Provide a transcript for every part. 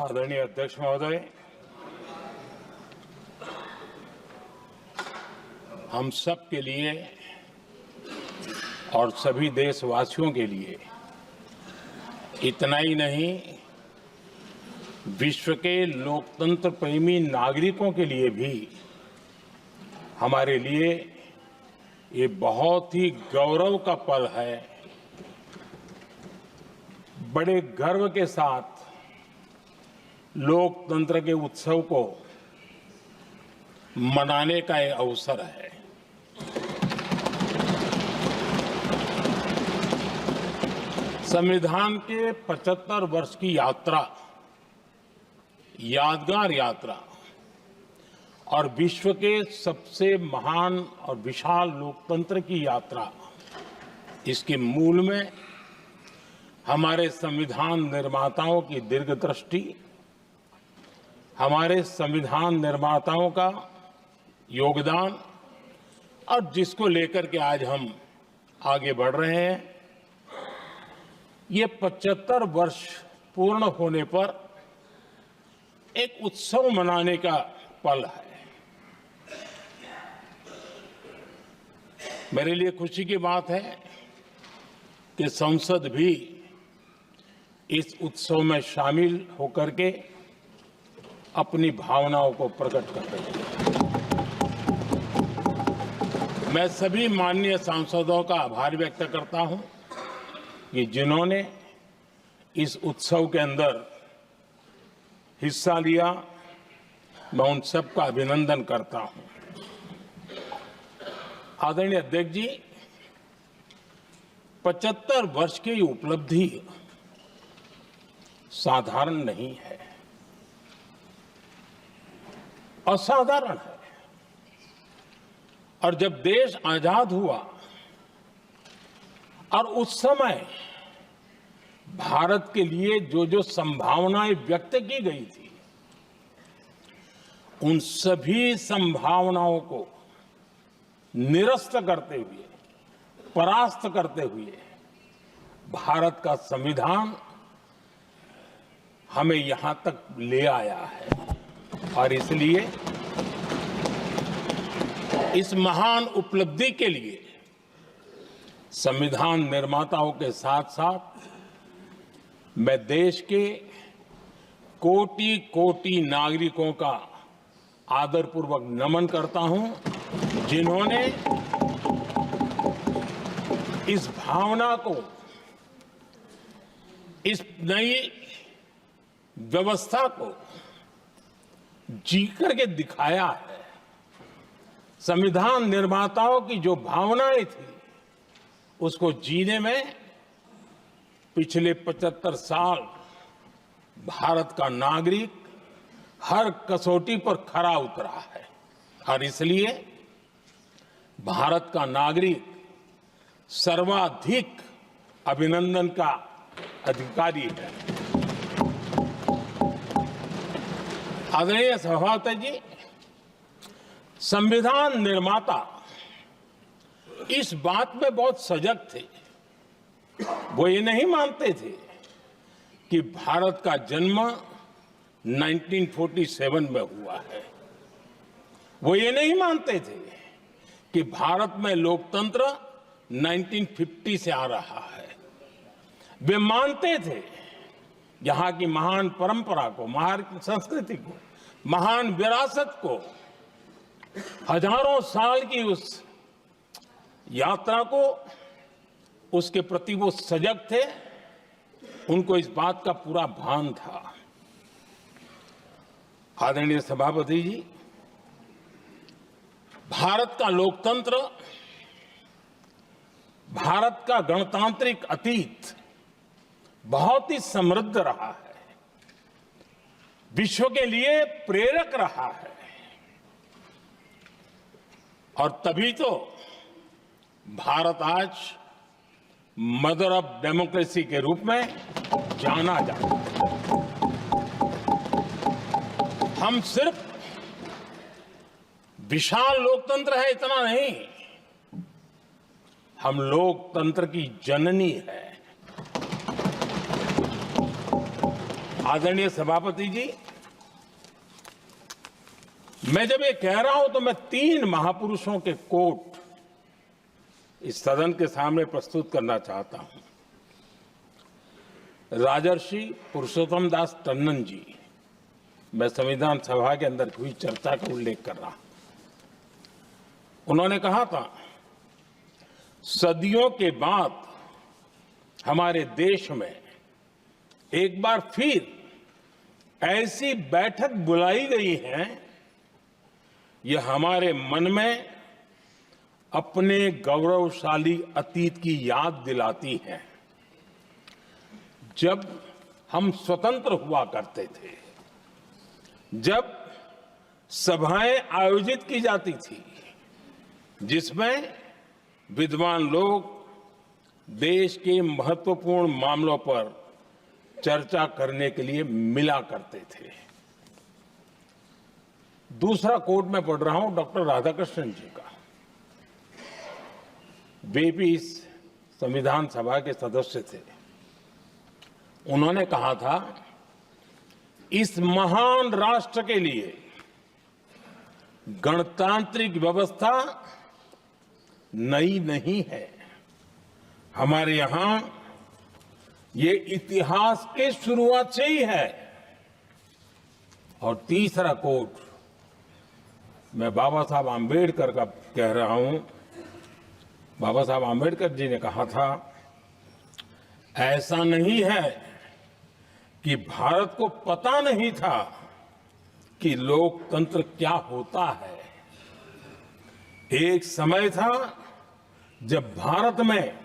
आदरणीय अध्यक्ष महोदय, हम सब के लिए और सभी देशवासियों के लिए इतना ही नहीं, विश्व के लोकतंत्र प्रेमी नागरिकों के लिए भी हमारे लिए ये बहुत ही गौरव का पल है। बड़े गर्व के साथ लोकतंत्र के उत्सव को मनाने का ये अवसर है। संविधान के 75 वर्ष की यात्रा, यादगार यात्रा और विश्व के सबसे महान और विशाल लोकतंत्र की यात्रा, इसके मूल में हमारे संविधान निर्माताओं की दीर्घदृष्टि, हमारे संविधान निर्माताओं का योगदान और जिसको लेकर के आज हम आगे बढ़ रहे हैं, ये 75 वर्ष पूर्ण होने पर एक उत्सव मनाने का पल है। मेरे लिए खुशी की बात है कि संसद भी इस उत्सव में शामिल होकर के अपनी भावनाओं को प्रकट कर रही है। मैं सभी माननीय सांसदों का आभार व्यक्त करता हूं कि जिन्होंने इस उत्सव के अंदर हिस्सा लिया। मैं उन सबका अभिनंदन करता हूं। आदरणीय अध्यक्ष जी, 75 वर्ष की उपलब्धि साधारण नहीं है, असाधारण है। और जब देश आजाद हुआ और उस समय भारत के लिए जो जो संभावनाएं व्यक्त की गई थी, उन सभी संभावनाओं को निरस्त करते हुए, परास्त करते हुए भारत का संविधान हमें यहां तक ले आया है। और इसलिए इस महान उपलब्धि के लिए संविधान निर्माताओं के साथ साथ मैं देश के कोटि कोटि नागरिकों का आदरपूर्वक नमन करता हूं, जिन्होंने इस भावना को, इस नई व्यवस्था को जी करके दिखाया है। संविधान निर्माताओं की जो भावनाएं थी, उसको जीने में पिछले 75 साल भारत का नागरिक हर कसौटी पर खरा उतरा है। और इसलिए भारत का नागरिक सर्वाधिक अभिनंदन का अधिकारी है। आदरणीय सभापति जी, संविधान निर्माता इस बात में बहुत सजग थे। वो ये नहीं मानते थे कि भारत का जन्म 1947 में हुआ है। वो ये नहीं मानते थे कि भारत में लोकतंत्र 1950 से आ रहा है। वे मानते थे यहां की महान परंपरा को, महान संस्कृति को, महान विरासत को, हजारों साल की उस यात्रा को, उसके प्रति वो सजग थे। उनको इस बात का पूरा भान था। आदरणीय सभापति जी, भारत का लोकतंत्र, भारत का गणतांत्रिक अतीत बहुत ही समृद्ध रहा है, विश्व के लिए प्रेरक रहा है। और तभी तो भारत आज मदर ऑफ डेमोक्रेसी के रूप में जाना जाता है। हम सिर्फ विशाल लोकतंत्र है इतना नहीं, हम लोकतंत्र की जननी है। आदरणीय सभापति जी, मैं जब ये कह रहा हूं तो मैं 3 महापुरुषों के कोट इस सदन के सामने प्रस्तुत करना चाहता हूं। राजर्षि पुरुषोत्तम दास टंडन जी, मैं संविधान सभा के अंदर हुई चर्चा का उल्लेख कर रहा हूं। उन्होंने कहा था, सदियों के बाद हमारे देश में एक बार फिर ऐसी बैठक बुलाई गई है, यह हमारे मन में अपने गौरवशाली अतीत की याद दिलाती है, जब हम स्वतंत्र हुआ करते थे, जब सभाएं आयोजित की जाती थी, जिसमें विद्वान लोग देश के महत्वपूर्ण मामलों पर चर्चा करने के लिए मिला करते थे। दूसरा कोट मैं पढ़ रहा हूं डॉक्टर राधाकृष्णन जी का। वे भी इस संविधान सभा के सदस्य थे। उन्होंने कहा था, इस महान राष्ट्र के लिए गणतांत्रिक व्यवस्था नई नहीं है। हमारे यहां ये इतिहास के शुरुआत से ही है। और तीसरा कोट मैं बाबा साहब आम्बेडकर का कह रहा हूं। बाबा साहब आम्बेडकर जी ने कहा था, ऐसा नहीं है कि भारत को पता नहीं था कि लोकतंत्र क्या होता है। एक समय था जब भारत में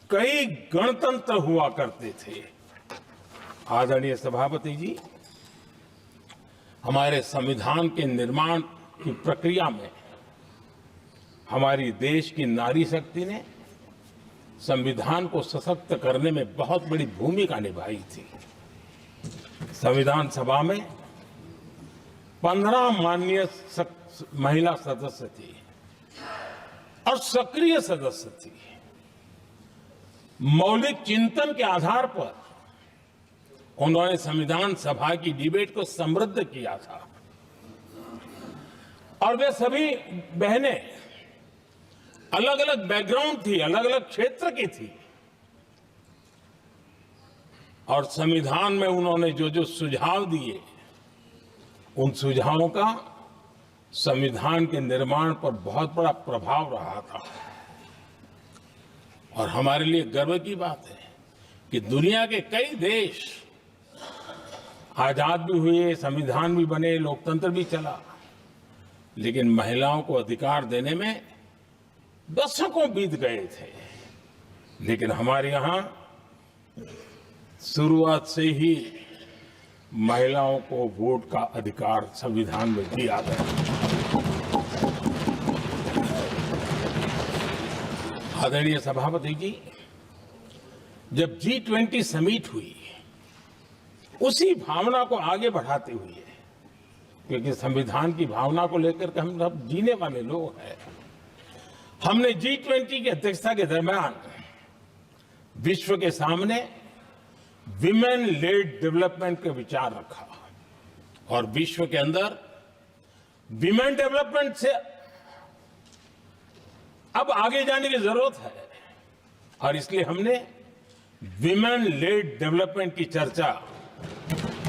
कई गणतंत्र हुआ करते थे। आदरणीय सभापति जी, हमारे संविधान के निर्माण की प्रक्रिया में हमारी देश की नारी शक्ति ने संविधान को सशक्त करने में बहुत बड़ी भूमिका निभाई थी। संविधान सभा में 15 माननीय महिला सदस्य थी और सक्रिय सदस्य थी। मौलिक चिंतन के आधार पर उन्होंने संविधान सभा की डिबेट को समृद्ध किया था। और वे सभी बहनें अलग अलग बैकग्राउंड थी, अलग अलग क्षेत्र की थी। और संविधान में उन्होंने जो जो सुझाव दिए, उन सुझावों का संविधान के निर्माण पर बहुत बड़ा प्रभाव रहा था। और हमारे लिए गर्व की बात है कि दुनिया के कई देश आजाद भी हुए, संविधान भी बने, लोकतंत्र भी चला, लेकिन महिलाओं को अधिकार देने में दशकों बीत गए थे। लेकिन हमारे यहां शुरुआत से ही महिलाओं को वोट का अधिकार संविधान में दिया गया। आदरणीय सभापति जी, जब G20 समिट हुई, उसी भावना को आगे बढ़ाते हुए, क्योंकि संविधान की भावना को लेकर के हम सब जीने वाले लोग हैं, हमने G20 की अध्यक्षता के दरमियान विश्व के सामने विमेन लेड डेवलपमेंट का विचार रखा। और विश्व के अंदर विमेन डेवलपमेंट से अब आगे जाने की जरूरत है। और इसलिए हमने विमेन लेड डेवलपमेंट की चर्चा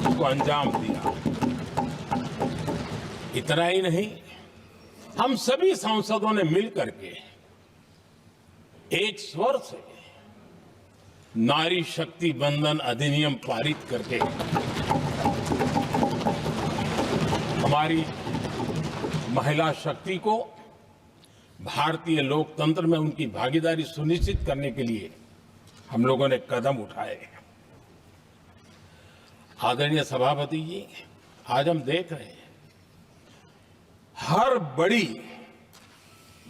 को अंजाम दिया। इतना ही नहीं, हम सभी सांसदों ने मिलकर के एक स्वर से नारी शक्ति बंधन अधिनियम पारित करके हमारी महिला शक्ति को भारतीय लोकतंत्र में उनकी भागीदारी सुनिश्चित करने के लिए हम लोगों ने कदम उठाए। आदरणीय सभापति जी, आज हम देख रहे हैं हर बड़ी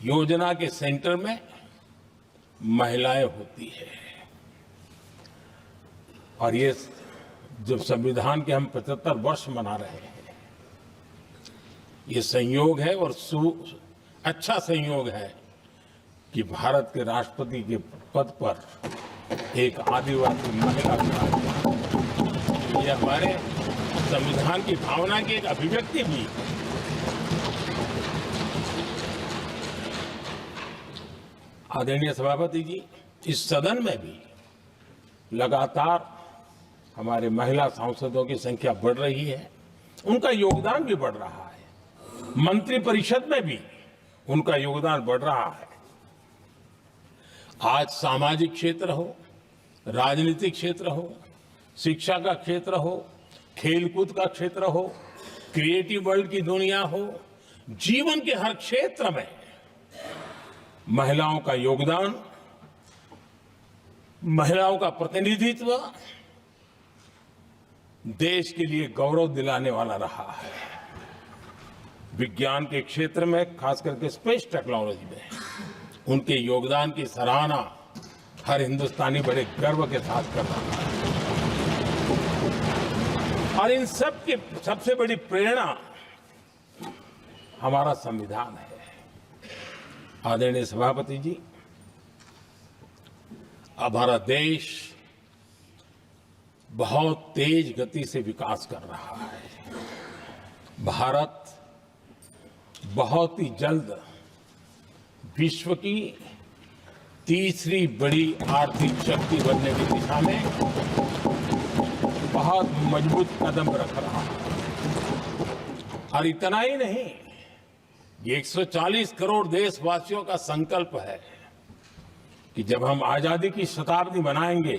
योजना के सेंटर में महिलाएं होती है। और ये जब संविधान के हम 75 वर्ष मना रहे हैं, ये संयोग है और अच्छा संयोग है कि भारत के राष्ट्रपति के पद पर एक आदिवासी महिला ये हमारे संविधान की भावना की एक अभिव्यक्ति भी है। आदरणीय सभापति जी, इस सदन में भी लगातार हमारे महिला सांसदों की संख्या बढ़ रही है, उनका योगदान भी बढ़ रहा है। मंत्रिपरिषद में भी उनका योगदान बढ़ रहा है। आज सामाजिक क्षेत्र हो, राजनीतिक क्षेत्र हो, शिक्षा का क्षेत्र हो, खेलकूद का क्षेत्र हो, क्रिएटिव वर्ल्ड की दुनिया हो, जीवन के हर क्षेत्र में महिलाओं का योगदान, महिलाओं का प्रतिनिधित्व देश के लिए गौरव दिलाने वाला रहा है। विज्ञान के क्षेत्र में, खास करके स्पेस टेक्नोलॉजी में उनके योगदान की सराहना हर हिंदुस्तानी बड़े गर्व के साथ कर रहा है। और इन सब की सबसे बड़ी प्रेरणा हमारा संविधान है। आदरणीय सभापति जी, हमारा देश बहुत तेज गति से विकास कर रहा है। भारत बहुत ही जल्द विश्व की तीसरी बड़ी आर्थिक शक्ति बनने की दिशा में बहुत मजबूत कदम रख रहा है। और इतना ही नहीं, ये 140 करोड़ देशवासियों का संकल्प है कि जब हम आजादी की शताब्दी मनाएंगे,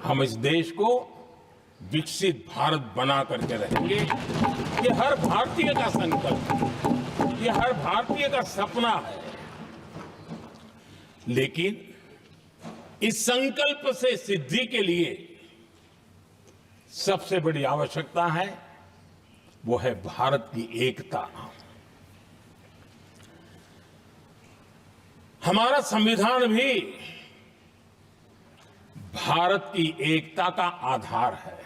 हम इस देश को विकसित भारत बना करके रहेंगे। ये हर भारतीय का संकल्प है, ये हर भारतीय का सपना है। लेकिन इस संकल्प से सिद्धि के लिए सबसे बड़ी आवश्यकता है, वो है भारत की एकता। हमारा संविधान भी भारत की एकता का आधार है।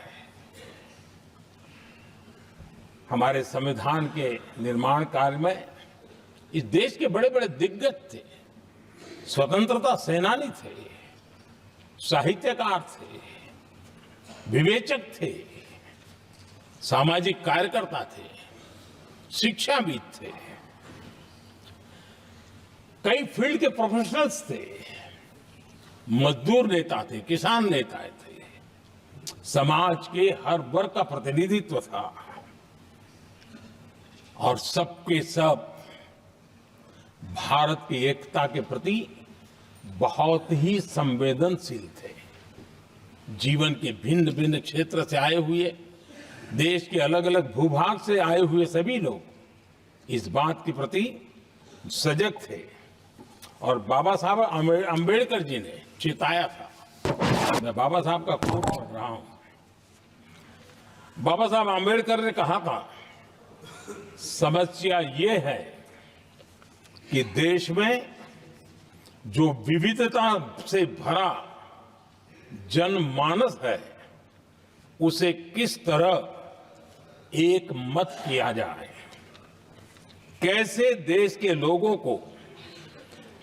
हमारे संविधान के निर्माण कार्य में इस देश के बड़े बड़े दिग्गज थे, स्वतंत्रता सेनानी थे, साहित्यकार थे, विवेचक थे, सामाजिक कार्यकर्ता थे, शिक्षाविद थे, कई फील्ड के प्रोफेशनल्स थे, मजदूर नेता थे, किसान नेता थे, समाज के हर वर्ग का प्रतिनिधित्व था और सबके सब भारत की एकता के प्रति बहुत ही संवेदनशील थे। जीवन के भिन्न भिन्न क्षेत्र से आए हुए, देश के अलग अलग भूभाग से आए हुए सभी लोग इस बात के प्रति सजग थे और बाबा साहब अंबेडकर जी ने चेताया था। मैं बाबा साहब का कोट पढ़ रहा हूं। बाबा साहब अंबेडकर ने कहा था, समस्या ये है कि देश में जो विविधता से भरा जनमानस है, उसे किस तरह एक मत किया जाए, कैसे देश के लोगों को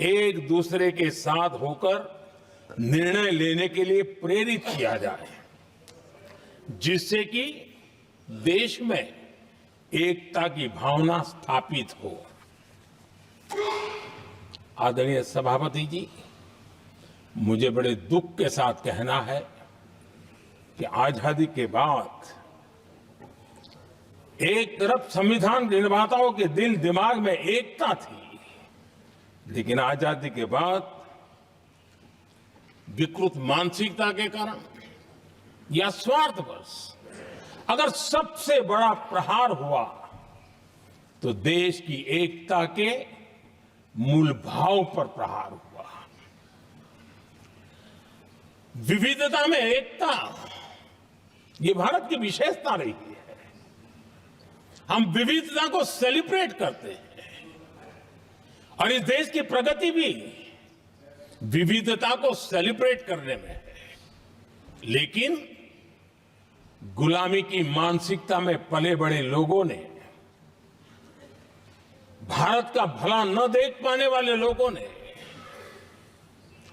एक दूसरे के साथ होकर निर्णय लेने के लिए प्रेरित किया जाए, जिससे कि देश में एकता की भावना स्थापित हो। आदरणीय सभापति जी, मुझे बड़े दुख के साथ कहना है कि आजादी के बाद एक तरफ संविधान निर्माताओं के दिल दिमाग में एकता थी, लेकिन आजादी के बाद विकृत मानसिकता के कारण या स्वार्थवश अगर सबसे बड़ा प्रहार हुआ तो देश की एकता के मूल भाव पर प्रहार हुआ। विविधता में एकता, ये भारत की विशेषता रही है। हम विविधता को सेलिब्रेट करते हैं और इस देश की प्रगति भी विविधता को सेलिब्रेट करने में है। लेकिन गुलामी की मानसिकता में पले बड़े लोगों ने, भारत का भला न देख पाने वाले लोगों ने,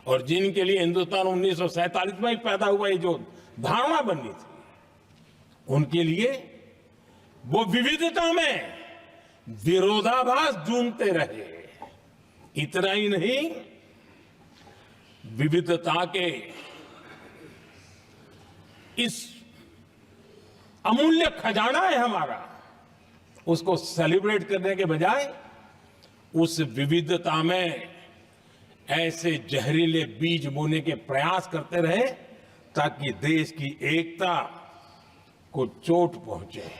और जिनके लिए हिंदुस्तान 1947 में ही पैदा हुआ, ये जो धारणा बननी थी उनके लिए वो विविधता में विरोधाभास ढूंढते रहे। इतना ही नहीं, विविधता के इस अमूल्य खजाना है हमारा, उसको सेलिब्रेट करने के बजाय उस विविधता में ऐसे जहरीले बीज बोने के प्रयास करते रहे ताकि देश की एकता को चोट पहुंचे।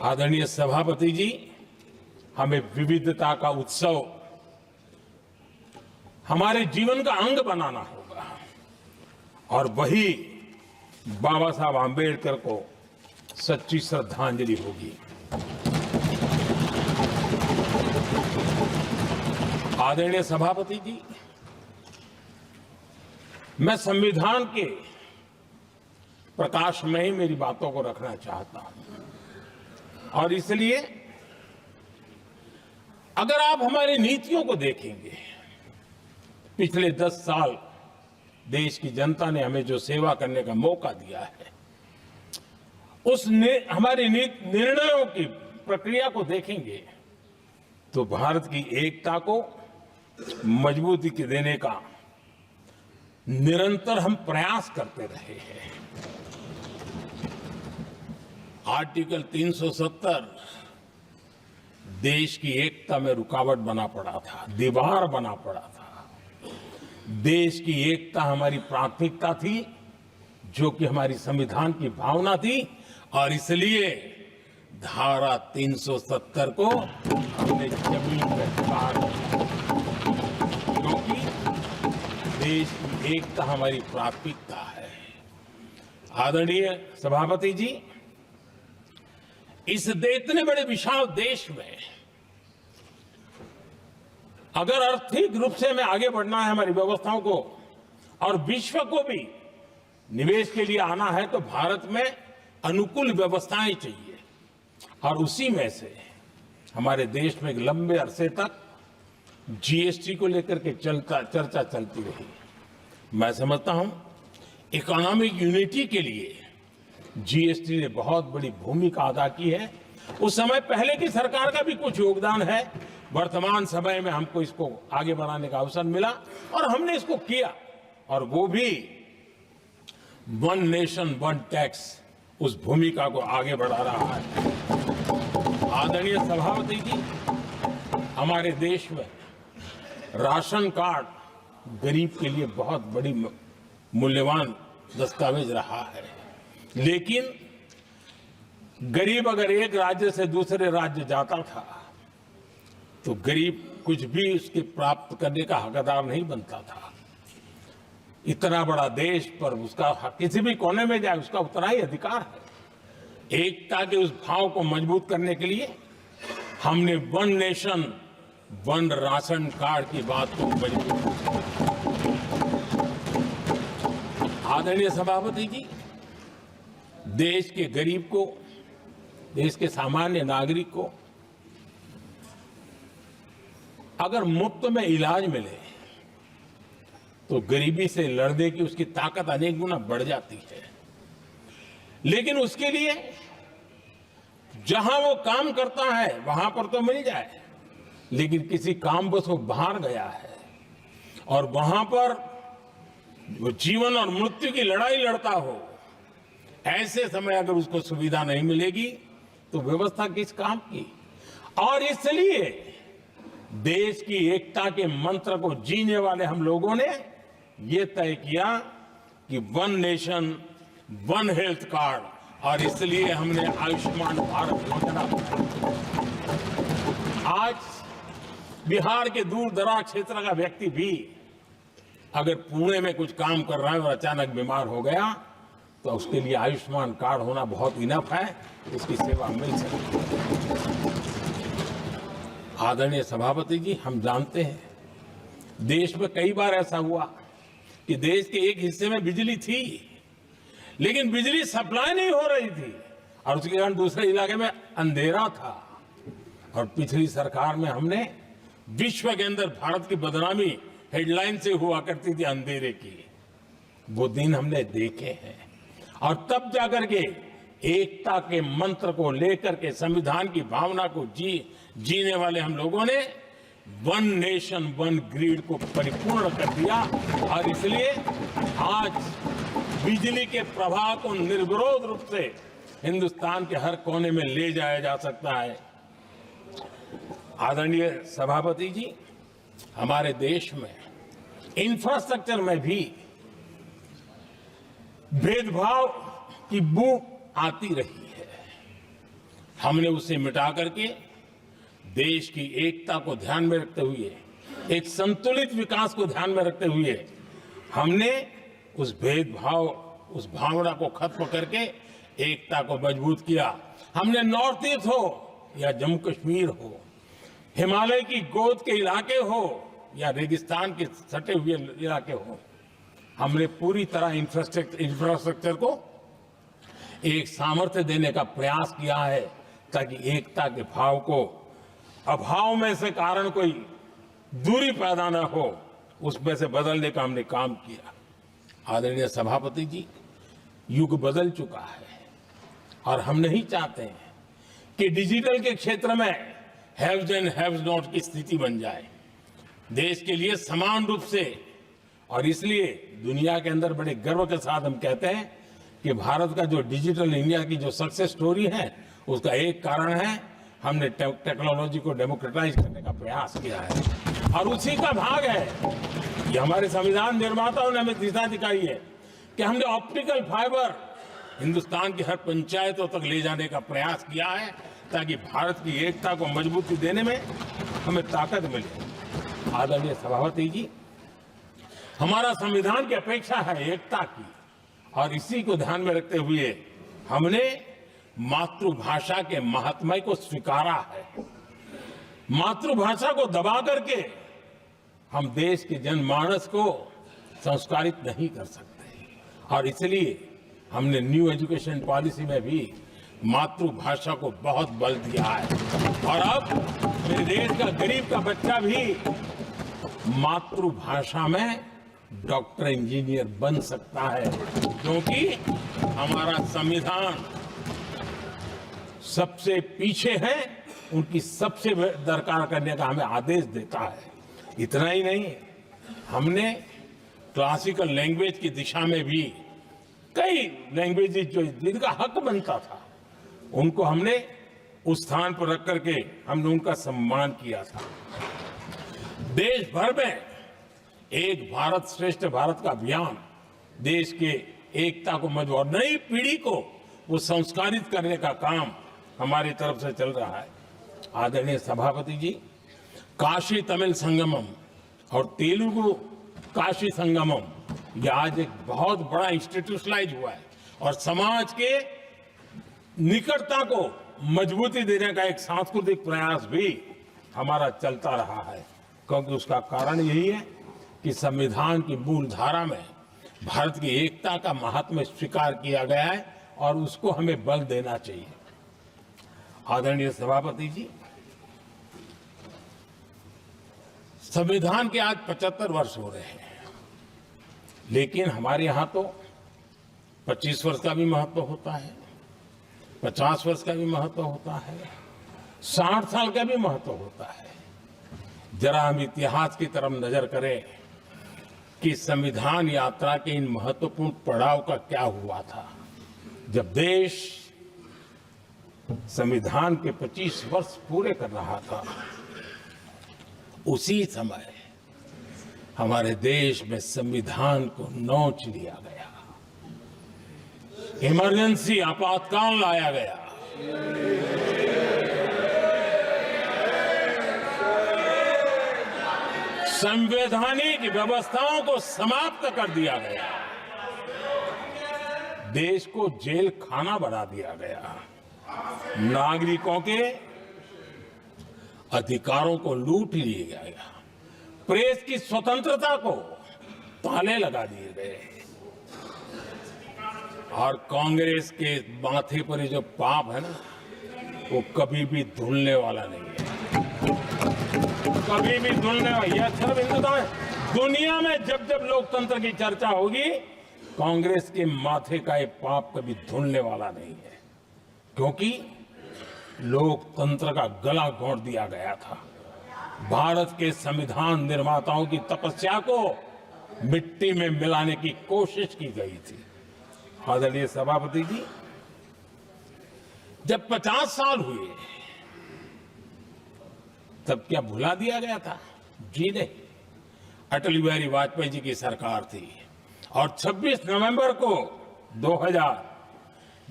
आदरणीय सभापति जी, हमें विविधता का उत्सव हमारे जीवन का अंग बनाना होगा और वही बाबा साहब आंबेडकर को सच्ची श्रद्धांजलि होगी। आदरणीय सभापति जी, मैं संविधान के प्रकाश में ही मेरी बातों को रखना चाहता हूं और इसलिए अगर आप हमारी नीतियों को देखेंगे, पिछले 10 साल देश की जनता ने हमें जो सेवा करने का मौका दिया है, हमारी निर्णयों की प्रक्रिया को देखेंगे तो भारत की एकता को मजबूती देने का निरंतर हम प्रयास करते रहे हैं। आर्टिकल 370 देश की एकता में रुकावट बना पड़ा था, दीवार बना पड़ा था। देश की एकता हमारी प्राथमिकता थी, जो कि हमारी संविधान की भावना थी और इसलिए धारा 370 को हमने जमीन पर उतार दिया, क्योंकि देश की एकता हमारी प्राथमिकता है। आदरणीय सभापति जी, इस इतने बड़े विशाल देश में अगर आर्थिक रूप से हमें आगे बढ़ना है, हमारी व्यवस्थाओं को और विश्व को भी निवेश के लिए आना है, तो भारत में अनुकूल व्यवस्थाएं चाहिए और उसी में से हमारे देश में एक लंबे अरसे तक जीएसटी को लेकर के चर्चा चलती रही। मैं समझता हूं इकोनॉमिक यूनिटी के लिए जीएसटी ने बहुत बड़ी भूमिका अदा की है। उस समय पहले की सरकार का भी कुछ योगदान है। वर्तमान समय में हमको इसको आगे बढ़ाने का अवसर मिला और हमने इसको किया, और वो भी वन नेशन वन टैक्स उस भूमिका को आगे बढ़ा रहा है। आदरणीय सभापति जी, हमारे देश में राशन कार्ड गरीब के लिए बहुत बड़ी मूल्यवान दस्तावेज रहा है, लेकिन गरीब अगर एक राज्य से दूसरे राज्य जाता था तो गरीब कुछ भी उसके प्राप्त करने का हकदार नहीं बनता था। इतना बड़ा देश पर उसका किसी भी कोने में जाए उसका उतना ही अधिकार है। एकता के उस भाव को मजबूत करने के लिए हमने one nation one ration card की बात को मजबूत किया। आदरणीय सभापति जी, देश के गरीब को, देश के सामान्य नागरिक को अगर मुफ्त में इलाज मिले तो गरीबी से लड़ने की उसकी ताकत अनेक गुना बढ़ जाती है। लेकिन उसके लिए जहां वो काम करता है वहां पर तो मिल जाए, लेकिन किसी काम बस वो बाहर गया है और वहां पर वो जीवन और मृत्यु की लड़ाई लड़ता हो, ऐसे समय अगर उसको सुविधा नहीं मिलेगी तो व्यवस्था किस काम की। और इसलिए देश की एकता के मंत्र को जीने वाले हम लोगों ने ये तय किया कि one nation one health card, और इसलिए हमने आयुष्मान भारत योजना बनाई। आज बिहार के दूर दराज क्षेत्र का व्यक्ति भी अगर पुणे में कुछ काम कर रहा है और अचानक बीमार हो गया तो उसके लिए आयुष्मान कार्ड होना बहुत इनफ है, उसकी सेवा मिल सकती है। आदरणीय सभापति जी, हम जानते हैं देश में कई बार ऐसा हुआ कि देश के एक हिस्से में बिजली थी लेकिन बिजली सप्लाई नहीं हो रही थी और उसके कारण दूसरे इलाके में अंधेरा था, और पिछली सरकार में हमने विश्व के अंदर भारत की बदनामी हेडलाइन से हुआ करती थी अंधेरे की, वो दिन हमने देखे हैं और तब जाकर के एकता के मंत्र को लेकर के संविधान की भावना को जीने वाले हम लोगों ने वन नेशन वन ग्रिड को परिपूर्ण कर दिया और इसलिए आज बिजली के प्रवाह को निर्विरोध रूप से हिंदुस्तान के हर कोने में ले जाया जा सकता है। आदरणीय सभापति जी, हमारे देश में इंफ्रास्ट्रक्चर में भी भेदभाव की बू आती रही है। हमने उसे मिटा करके देश की एकता को ध्यान में रखते हुए, एक संतुलित विकास को ध्यान में रखते हुए हमने उस भेदभाव, उस भावना को खत्म करके एकता को मजबूत किया। हमने नॉर्थ ईस्ट हो या जम्मू कश्मीर हो, हिमालय की गोद के इलाके हो या रेगिस्तान के सटे हुए इलाके हो, हमने पूरी तरह इंफ्रास्ट्रक्चर को एक सामर्थ्य देने का प्रयास किया है ताकि एकता के भाव को अभाव में से कारण कोई दूरी पैदा न हो, उसमें से बदलने का हमने काम किया। आदरणीय सभापति जी, युग बदल चुका है और हम नहीं चाहते हैं कि डिजिटल के क्षेत्र में हैव्स एंड हैव्स नॉट की स्थिति बन जाए। देश के लिए समान रूप से, और इसलिए दुनिया के अंदर बड़े गर्व के साथ हम कहते हैं कि भारत का जो डिजिटल इंडिया की जो सक्सेस स्टोरी है, उसका एक कारण है हमने टेक्नोलॉजी को डेमोक्रेटाइज करने का प्रयास किया है और उसी का भाग है कि हमारे संविधान निर्माताओं ने हमें दिशा दिखाई है कि हमने ऑप्टिकल फाइबर हिंदुस्तान की हर पंचायतों तक ले जाने का प्रयास किया है ताकि भारत की एकता को मजबूती देने में हमें ताकत मिले। आदरणीय सभापति जी, हमारा संविधान की अपेक्षा है एकता की और इसी को ध्यान में रखते हुए हमने मातृभाषा के महात्म्य को स्वीकारा है। मातृभाषा को दबा करके हम देश के जनमानस को संस्कारित नहीं कर सकते और इसलिए हमने न्यू एजुकेशन पॉलिसी में भी मातृभाषा को बहुत बल दिया है और अब मेरे देश का गरीब का बच्चा भी मातृभाषा में डॉक्टर इंजीनियर बन सकता है क्योंकि हमारा संविधान सबसे पीछे है, उनकी सबसे दरकार करने का हमें आदेश देता है। इतना ही नहीं, हमने क्लासिकल लैंग्वेज की दिशा में भी कई लैंग्वेजेस जो जिनका हक बनता था उनको हमने उस स्थान पर रख करके हमने उनका सम्मान किया था। देश भर में एक भारत श्रेष्ठ भारत का अभियान देश के एकता को मजबूत और नई पीढ़ी को वो संस्कारित करने का काम हमारी तरफ से चल रहा है। आदरणीय सभापति जी, काशी तमिल संगमम और तेलुगु काशी संगमम ये आज एक बहुत बड़ा इंस्टीट्यूशनलाइज हुआ है और समाज के निकटता को मजबूती देने का एक सांस्कृतिक प्रयास भी हमारा चलता रहा है क्योंकि उसका कारण यही है कि संविधान की मूल धारा में भारत की एकता का महात्म्य स्वीकार किया गया है और उसको हमें बल देना चाहिए। आदरणीय सभापति जी, संविधान के आज 75 वर्ष हो रहे हैं, लेकिन हमारे यहां तो 25 वर्ष का भी महत्व होता है, 50 वर्ष का भी महत्व होता है, 60 साल का भी महत्व होता है। जरा हम इतिहास की तरफ नजर करें कि संविधान यात्रा के इन महत्वपूर्ण पड़ाव का क्या हुआ था। जब देश संविधान के 25 वर्ष पूरे कर रहा था, उसी समय हमारे देश में संविधान को नोच लिया गया, इमरजेंसी आपातकाल लाया गया। संवैधानिक व्यवस्थाओं को समाप्त कर दिया गया, देश को जेल खाना बना दिया गया, नागरिकों के अधिकारों को लूट लिया गया, प्रेस की स्वतंत्रता को ताले लगा दिए गए और कांग्रेस के माथे पर ये जो पाप है ना, वो कभी भी धुलने वाला नहीं है, कभी भी धुलने वाला। यह सिर्फ हिंदुस्तान, दुनिया में जब जब लोकतंत्र की चर्चा होगी, कांग्रेस के माथे का ये पाप कभी धुलने वाला नहीं है। क्योंकि लोकतंत्र का गला घोंट दिया गया था। भारत के संविधान निर्माताओं की तपस्या को मिट्टी में मिलाने की कोशिश की गई थी। आदरणीय सभापति जी, जब 50 साल हुए तब क्या भुला दिया गया था? जी नहीं। अटल बिहारी वाजपेयी जी की सरकार थी और 26 नवंबर को 2000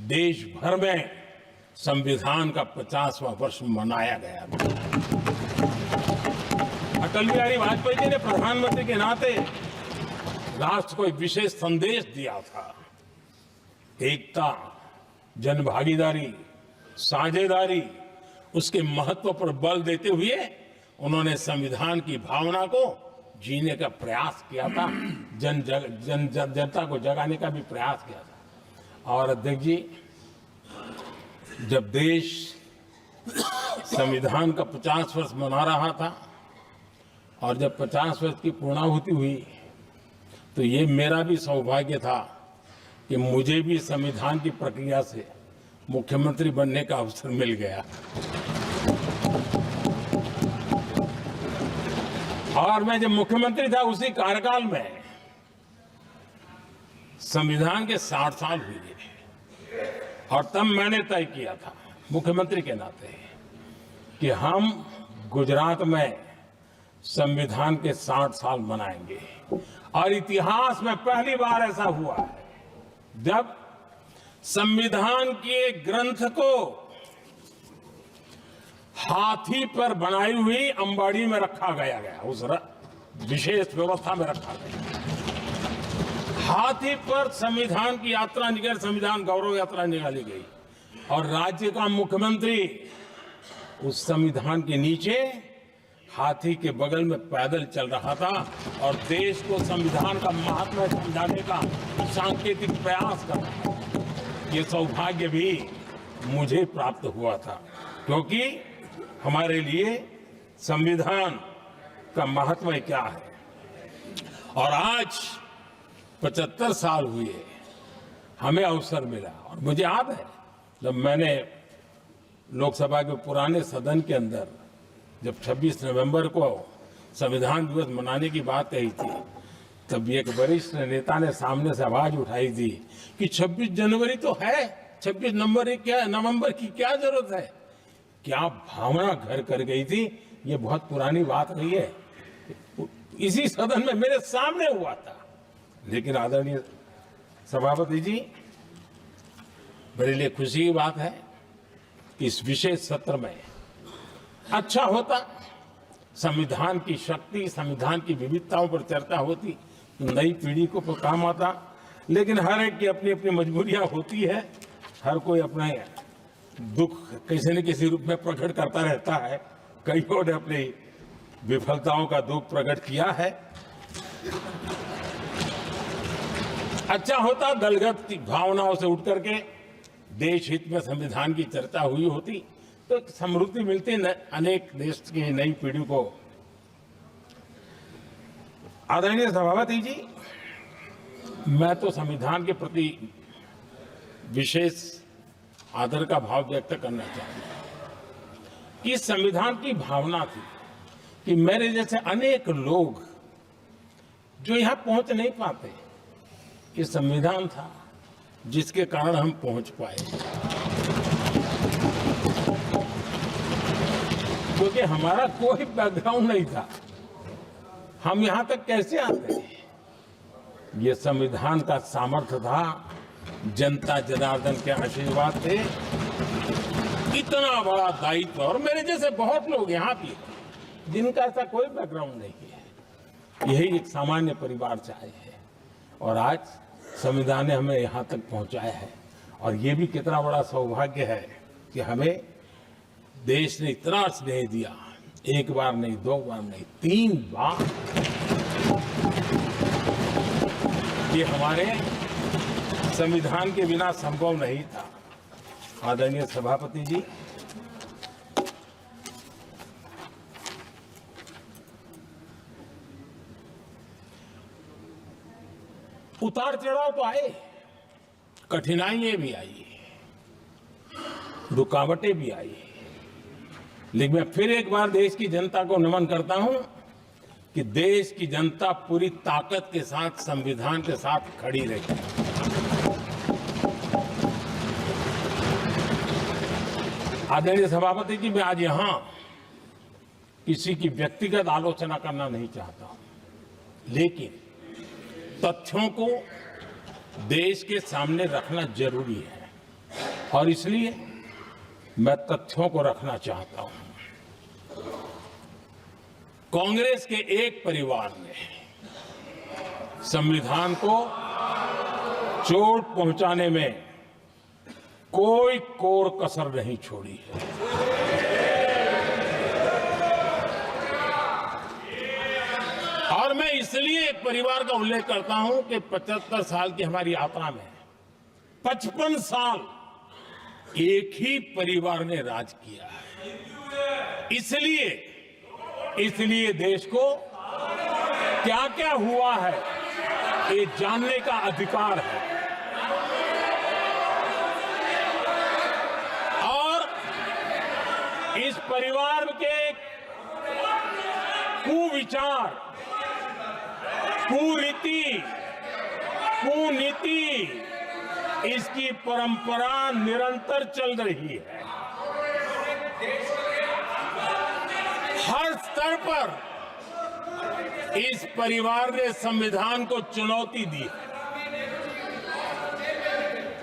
देश भर में संविधान का 50वां वर्ष मनाया गया था। अटल बिहारी वाजपेयी जी ने प्रधानमंत्री के नाते राष्ट्र को एक विशेष संदेश दिया था। एकता, जनभागीदारी, साझेदारी, उसके महत्व पर बल देते हुए उन्होंने संविधान की भावना को जीने का प्रयास किया था। जनता को जगाने का भी प्रयास किया था। और अध्यक्ष जी, जब देश संविधान का 50 वर्ष मना रहा था और जब 50 वर्ष की पूर्णाहुति हुई तो ये मेरा भी सौभाग्य था कि मुझे भी संविधान की प्रक्रिया से मुख्यमंत्री बनने का अवसर मिल गया। और मैं जब मुख्यमंत्री था उसी कार्यकाल में संविधान के 60 साल हुए और तब मैंने तय किया था मुख्यमंत्री के नाते कि हम गुजरात में संविधान के 60 साल मनाएंगे। और इतिहास में पहली बार ऐसा हुआ है जब संविधान के ग्रंथ को हाथी पर बनाई हुई अंबाड़ी में रखा गया उस विशेष व्यवस्था में रखा गया। हाथी पर संविधान की यात्रा निकल, संविधान गौरव यात्रा निकाली गई और राज्य का मुख्यमंत्री उस संविधान के नीचे हाथी के बगल में पैदल चल रहा था और देश को संविधान का महत्व समझाने का सांकेतिक प्रयास कर रहा था। ये सौभाग्य भी मुझे प्राप्त हुआ था क्योंकि हमारे लिए संविधान का महत्व क्या है। और आज 75 साल हुए हमें अवसर मिला और मुझे याद है जब मैंने लोकसभा के पुराने सदन के अंदर जब 26 नवंबर को संविधान दिवस मनाने की बात कही थी तब एक वरिष्ठ नेता ने सामने से आवाज उठाई थी कि 26 जनवरी तो है, 26 नवंबर की क्या जरूरत है। क्या भावना घर कर गई थी। ये बहुत पुरानी बात नहीं है, इसी सदन में मेरे सामने हुआ था। लेकिन आदरणीय सभापति जी, मेरे लिए खुशी की बात है कि इस विशेष सत्र में अच्छा होता संविधान की शक्ति, संविधान की विविधताओं पर चर्चा होती, नई पीढ़ी को काम आता। लेकिन हर एक की अपनी अपनी मजबूरियां होती है, हर कोई अपने दुख किसी न किसी रूप में प्रकट करता रहता है। कईयों ने अपनी विफलताओं का दुख प्रकट किया है। अच्छा होता दलगत की भावनाओं से उठ करके देश हित में संविधान की चर्चा हुई होती तो समृद्धि मिलती अनेक देश की नई पीढ़ी को। आदरणीय सभापति जी, मैं तो संविधान के प्रति विशेष आदर का भाव व्यक्त करना चाहूंगा कि संविधान की भावना थी कि मेरे जैसे अनेक लोग जो यहां पहुंच नहीं पाते, ये संविधान था जिसके कारण हम पहुंच पाए। क्योंकि हमारा कोई बैकग्राउंड नहीं था, हम यहां तक कैसे आते। ये संविधान का सामर्थ्य था, जनता जनार्दन के आशीर्वाद थे। इतना बड़ा दायित्व, और मेरे जैसे बहुत लोग यहाँ भी जिनका ऐसा कोई बैकग्राउंड नहीं है, यही एक सामान्य परिवार से आए हैं और आज संविधान ने हमें यहाँ तक पहुँचाया है। और ये भी कितना बड़ा सौभाग्य है कि हमें देश ने इतना स्नेह दिया, एक बार नहीं, दो बार नहीं, 3 बार। ये हमारे संविधान के बिना संभव नहीं था। आदरणीय सभापति जी, उतार चढ़ाव तो आए, कठिनाइयां भी आई, रुकावटें भी आई, लेकिन मैं फिर एक बार देश की जनता को नमन करता हूं कि देश की जनता पूरी ताकत के साथ संविधान के साथ खड़ी रही। आदरणीय सभापति जी, मैं आज यहां किसी की व्यक्तिगत आलोचना करना नहीं चाहता हूं, लेकिन तथ्यों को देश के सामने रखना जरूरी है और इसलिए मैं तथ्यों को रखना चाहता हूं। कांग्रेस के एक परिवार ने संविधान को चोट पहुंचाने में कोई कोर कसर नहीं छोड़ी है। और मैं इसलिए एक परिवार का उल्लेख करता हूं कि 75 साल की हमारी यात्रा में 55 साल एक ही परिवार ने राज किया है। इसलिए देश को क्या क्या हुआ है ये जानने का अधिकार है और इस परिवार के कुविचार, कुरीति, कुनीति, इसकी परंपरा निरंतर चल रही है। हर स्तर पर इस परिवार ने संविधान को चुनौती दी।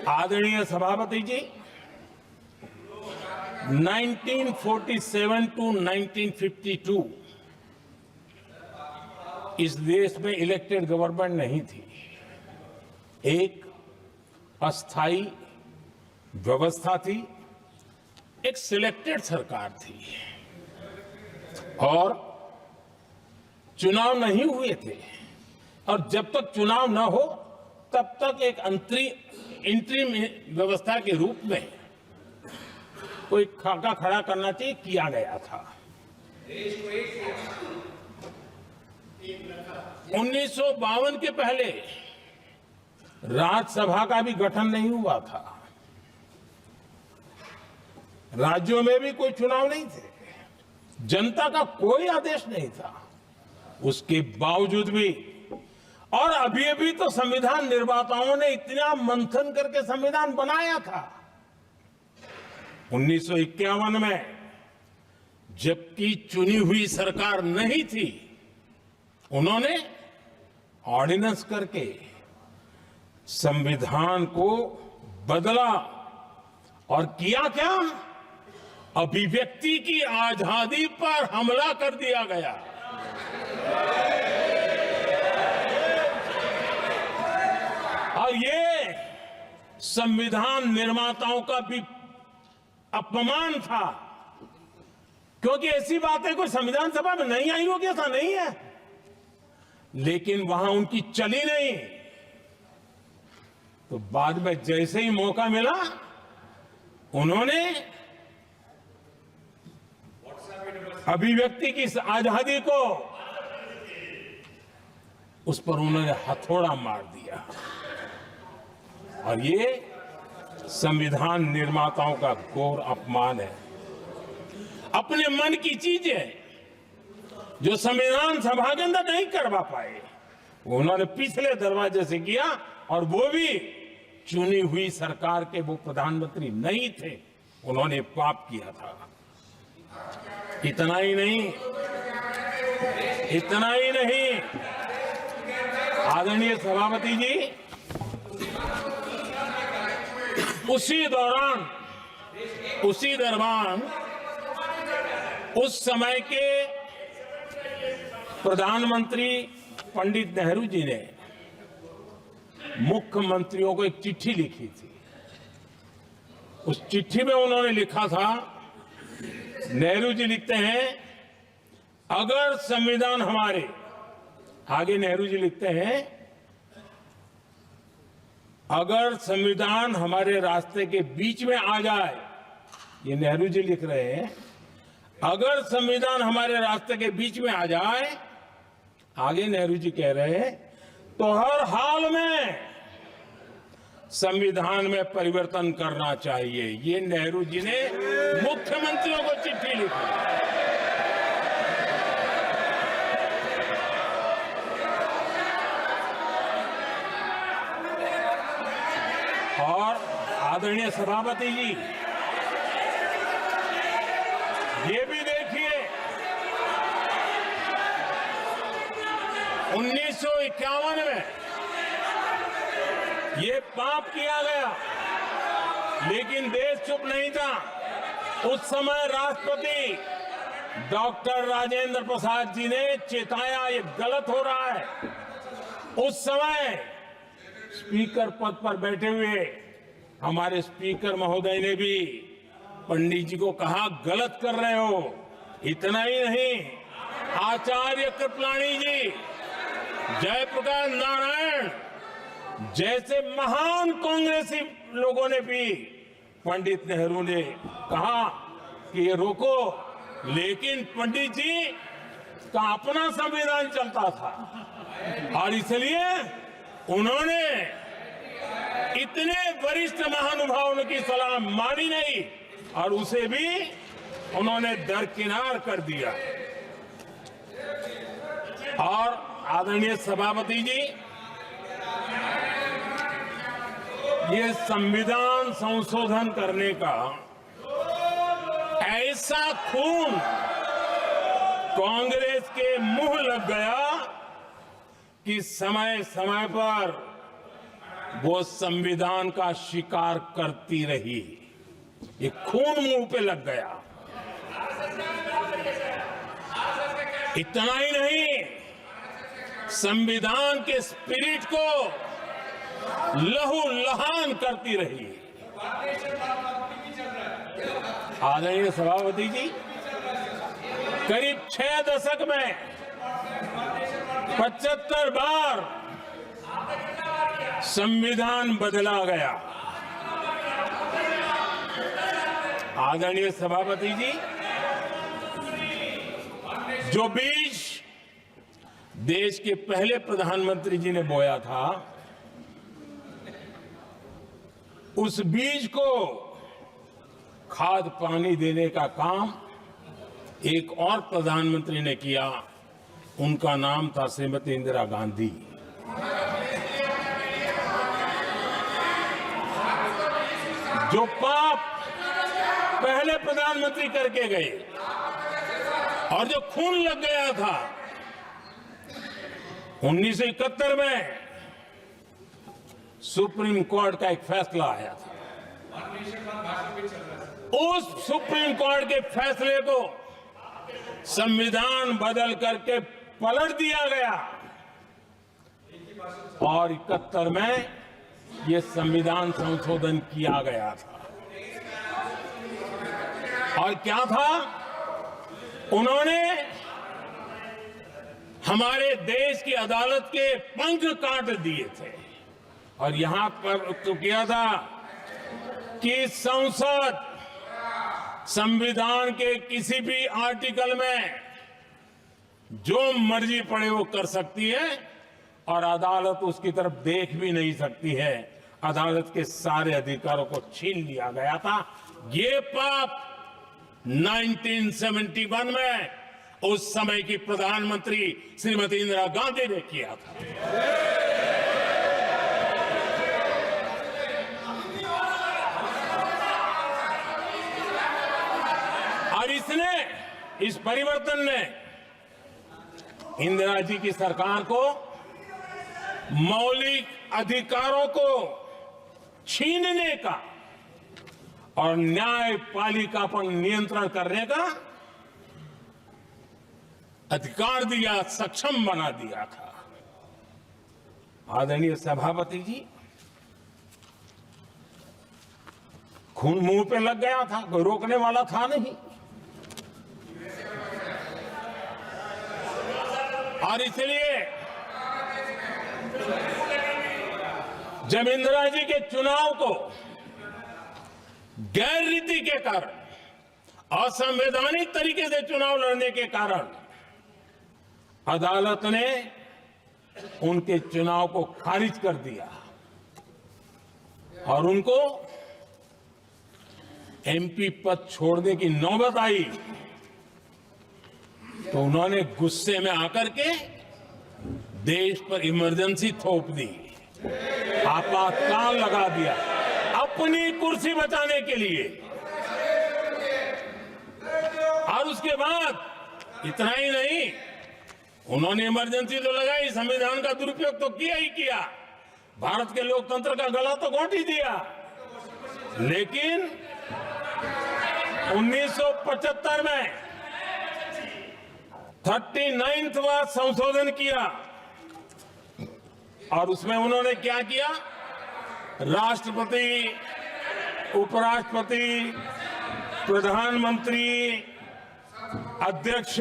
आदरणीय सभापति जी, 1947 टू 1952 इस देश में इलेक्टेड गवर्नमेंट नहीं थी। एक अस्थाई व्यवस्था थी, एक सिलेक्टेड सरकार थी और चुनाव नहीं हुए थे। और जब तक चुनाव न हो तब तक एक इंटरिम व्यवस्था के रूप में कोई खाका खड़ा करना चाहिए, किया गया था। 1952 के पहले राज्यसभा का भी गठन नहीं हुआ था, राज्यों में भी कोई चुनाव नहीं थे, जनता का कोई आदेश नहीं था। उसके बावजूद भी और अभी तो संविधान निर्माताओं ने इतना मंथन करके संविधान बनाया था। 1951 में जबकि चुनी हुई सरकार नहीं थी, उन्होंने ऑर्डिनेंस करके संविधान को बदला और किया क्या? अभिव्यक्ति की आजादी पर हमला कर दिया गया। और ये संविधान निर्माताओं का भी अपमान था, क्योंकि ऐसी बातें कोई संविधान सभा में नहीं आई होगी, ऐसा नहीं है, लेकिन वहां उनकी चली नहीं। तो बाद में जैसे ही मौका मिला, उन्होंने अभिव्यक्ति की आजादी को उस पर उन्होंने हथौड़ा मार दिया। और ये संविधान निर्माताओं का घोर अपमान है। अपने मन की चीजें जो संविधान सभा के अंदर नहीं करवा पाए, उन्होंने पिछले दरवाजे से किया, और वो भी चुनी हुई सरकार के वो प्रधानमंत्री नहीं थे, उन्होंने पाप किया था। इतना ही नहीं, आदरणीय सभापति जी, उसी दौरान उस समय के प्रधानमंत्री पंडित नेहरू जी ने मुख्यमंत्रियों को एक चिट्ठी लिखी थी। उस चिट्ठी में उन्होंने लिखा था, नेहरू जी लिखते हैं, अगर संविधान हमारे, आगे नेहरू जी लिखते हैं, अगर संविधान हमारे रास्ते के बीच में आ जाए, ये नेहरू जी लिख रहे हैं, अगर संविधान हमारे रास्ते के बीच में आ जाए, आगे नेहरू जी कह रहे हैं, तो हर हाल में संविधान में परिवर्तन करना चाहिए। ये नेहरू जी ने मुख्यमंत्रियों को चिट्ठी लिखी। और आदरणीय सभापति जी, ये भी देखिए 1951 में ये पाप किया गया, लेकिन देश चुप नहीं था। उस समय राष्ट्रपति डॉक्टर राजेंद्र प्रसाद जी ने चेताया ये गलत हो रहा है। उस समय स्पीकर पद पर बैठे हुए हमारे स्पीकर महोदय ने भी पंडित जी को कहा गलत कर रहे हो। इतना ही नहीं, आचार्य कृपलानी जी, जयप्रकाश नारायण जैसे महान कांग्रेसी लोगों ने भी पंडित नेहरू ने कहा कि ये रोको, लेकिन पंडित जी का अपना संविधान चलता था और इसलिए उन्होंने इतने वरिष्ठ महानुभावों की सलाह मानी नहीं और उसे भी उन्होंने दरकिनार कर दिया। और आदरणीय सभापति जी, ये संविधान संशोधन करने का ऐसा खून कांग्रेस के मुंह लग गया कि समय समय पर वो संविधान का शिकार करती रही। ये खून मुंह पे लग गया। इतना ही नहीं, संविधान के स्पिरिट को लहू लहान करती रही। आदरणीय सभापति जी, करीब 6 दशक में 75 बार संविधान बदला गया। आदरणीय सभापति जी, जो बीज देश के पहले प्रधानमंत्री जी ने बोया था, उस बीज को खाद पानी देने का काम एक और प्रधानमंत्री ने किया। उनका नाम था श्रीमती इंदिरा गांधी। जो पाप पहले प्रधानमंत्री करके गए और जो खून लग गया था 1971 में, सुप्रीम कोर्ट का एक फैसला आया था। उस सुप्रीम कोर्ट के फैसले को संविधान बदल करके पलट दिया गया और 71 में ये संविधान संशोधन किया गया था। और क्या था, उन्होंने हमारे देश की अदालत के पंख काट दिए थे और यहां पर तो किया था कि संसद संविधान के किसी भी आर्टिकल में जो मर्जी पड़े वो कर सकती है और अदालत उसकी तरफ देख भी नहीं सकती है। अदालत के सारे अधिकारों को छीन लिया गया था। ये पाप 1971 में उस समय की प्रधानमंत्री श्रीमती इंदिरा गांधी ने किया था। और इस परिवर्तन ने इंदिरा जी की सरकार को मौलिक अधिकारों को छीनने का और न्यायपालिका पर नियंत्रण करने का अधिकार दिया, सक्षम बना दिया था। आदरणीय सभापति जी, खून मुंह पे लग गया था, कोई रोकने वाला था नहीं। और इसलिए जब इंदिरा जी के चुनाव को गैर रीति के कारण, असंवैधानिक तरीके से चुनाव लड़ने के कारण अदालत ने उनके चुनाव को खारिज कर दिया और उनको एमपी पद छोड़ने की नौबत आई तो उन्होंने गुस्से में आकर के देश पर इमरजेंसी थोप दी, आपातकाल लगा दिया अपनी कुर्सी बचाने के लिए। और उसके बाद इतना ही नहीं, उन्होंने इमरजेंसी तो लगाई, संविधान का दुरुपयोग तो किया ही किया, भारत के लोकतंत्र का गला तो घोंट ही दिया। लेकिन 1975 में 39वां संशोधन किया और उसमें उन्होंने क्या किया, राष्ट्रपति, उपराष्ट्रपति, प्रधानमंत्री, अध्यक्ष,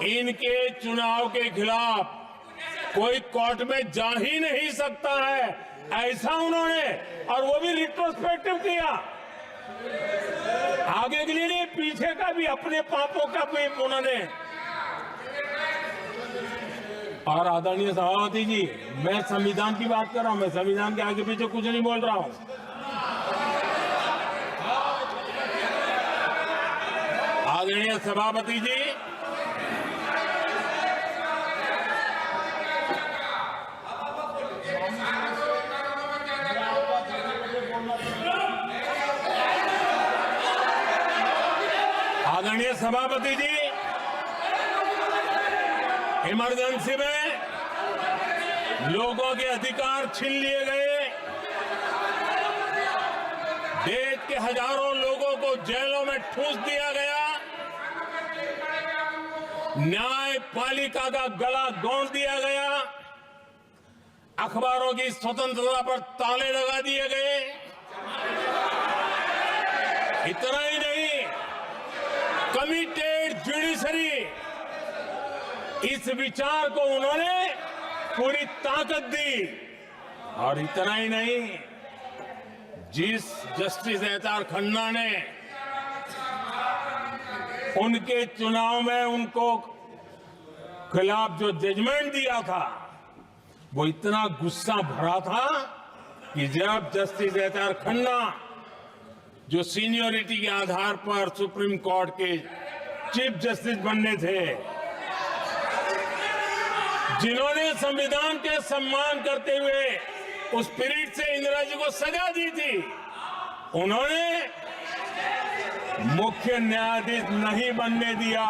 इनके चुनाव के खिलाफ कोई कोर्ट में जा ही नहीं सकता है, ऐसा उन्होंने, और वो भी रिट्रोस्पेक्टिव किया, आगे के लिए नहीं, पीछे का भी, अपने पापों का भी उन्होंने। और आदरणीय सभापति जी, मैं संविधान की बात कर रहा हूं, मैं संविधान के आगे पीछे कुछ नहीं बोल रहा हूं। आदरणीय सभापति जी, आदरणीय सभापति जी, इमरजेंसी में लोगों के अधिकार छीन लिए गए, देश के हजारों लोगों को जेलों में ठूंस दिया गया, न्यायपालिका का गला घोंट दिया गया, अखबारों की स्वतंत्रता पर ताले लगा दिए गए। इतना ही नहीं, कमिटेड जुडिशरी, इस विचार को उन्होंने पूरी ताकत दी। और इतना ही नहीं, जिस जस्टिस एच.आर. खन्ना ने उनके चुनाव में उनको खिलाफ जो जजमेंट दिया था, वो इतना गुस्सा भरा था कि जब जस्टिस एच.आर. खन्ना, जो सीनियरिटी के आधार पर सुप्रीम कोर्ट के चीफ जस्टिस बनने थे, जिन्होंने संविधान के सम्मान करते हुए उस पीरियड से इंदिरा जी को सजा दी थी, उन्होंने मुख्य न्यायाधीश नहीं बनने दिया।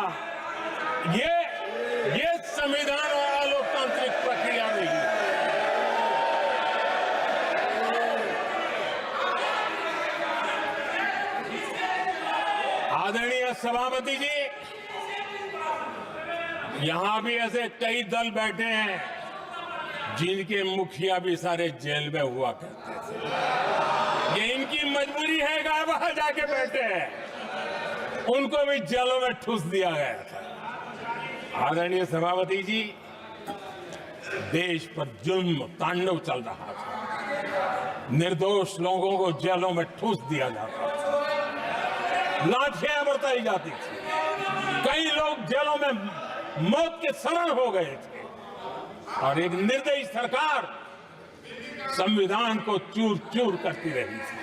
ये संविधान और अलोकतांत्रिक प्रक्रिया रही। आदरणीय सभापति जी, यहां भी ऐसे कई दल बैठे हैं जिनके मुखिया भी सारे जेल में हुआ करते थे। ये इनकी मजबूरी है कि वहां जाके बैठे हैं, उनको भी जेलों में ठूस दिया गया था। आदरणीय सभापति जी, देश पर जुल्म तांडव चल रहा था, निर्दोष लोगों को जेलों में ठूस दिया जाता था, लाठियां बरताई जाती थी, कई लोग जेलों में मौत के शरण हो गए थे, और एक निर्दयी सरकार संविधान को चूर चूर करती रही थी।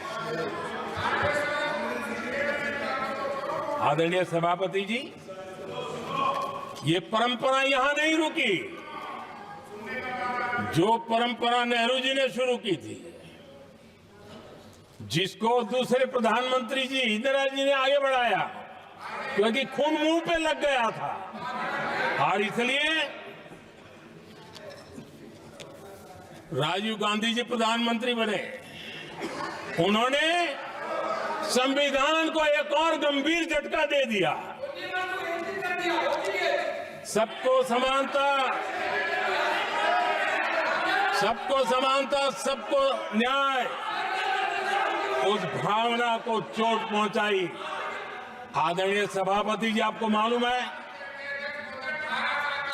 आदरणीय सभापति जी, ये परंपरा यहां नहीं रुकी। जो परंपरा नेहरू जी ने शुरू की थी, जिसको दूसरे प्रधानमंत्री जी इंदिरा जी ने आगे बढ़ाया, क्योंकि खून मुंह पे लग गया था, और इसलिए राजीव गांधी जी प्रधानमंत्री बने। उन्होंने संविधान को एक और गंभीर झटका दे दिया। सबको समानता, सबको समानता, सबको न्याय, उस भावना को चोट पहुंचाई। आदरणीय सभापति जी, आपको मालूम है,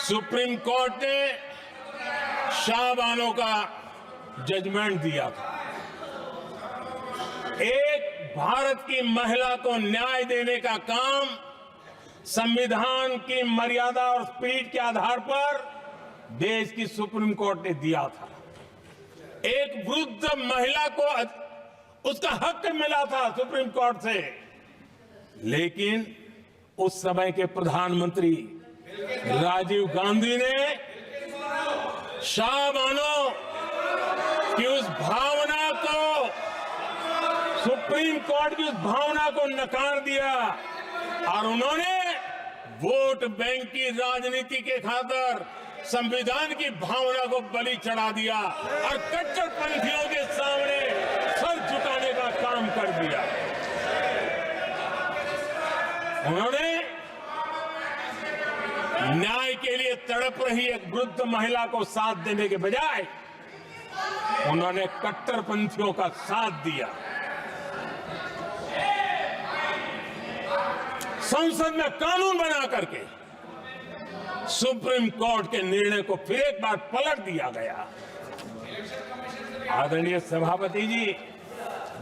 सुप्रीम कोर्ट ने शाहबानो का जजमेंट दिया था। एक भारत की महिला को न्याय देने का काम संविधान की मर्यादा और स्पिरिट के आधार पर देश की सुप्रीम कोर्ट ने दिया था। एक वृद्ध महिला को उसका हक मिला था सुप्रीम कोर्ट से, लेकिन उस समय के प्रधानमंत्री राजीव गांधी ने शाह बानो की उस भावना को, सुप्रीम कोर्ट की उस भावना को नकार दिया और उन्होंने वोट बैंक की राजनीति के खातिर संविधान की भावना को बलि चढ़ा दिया और कट्टरपंथियों के सामने सर झुकाने का काम कर दिया। उन्होंने न्याय के लिए तड़प रही एक वृद्ध महिला को साथ देने के बजाय उन्होंने कट्टरपंथियों का साथ दिया। संसद में कानून बना करके सुप्रीम कोर्ट के निर्णय को फिर एक बार पलट दिया गया। आदरणीय सभापति जी,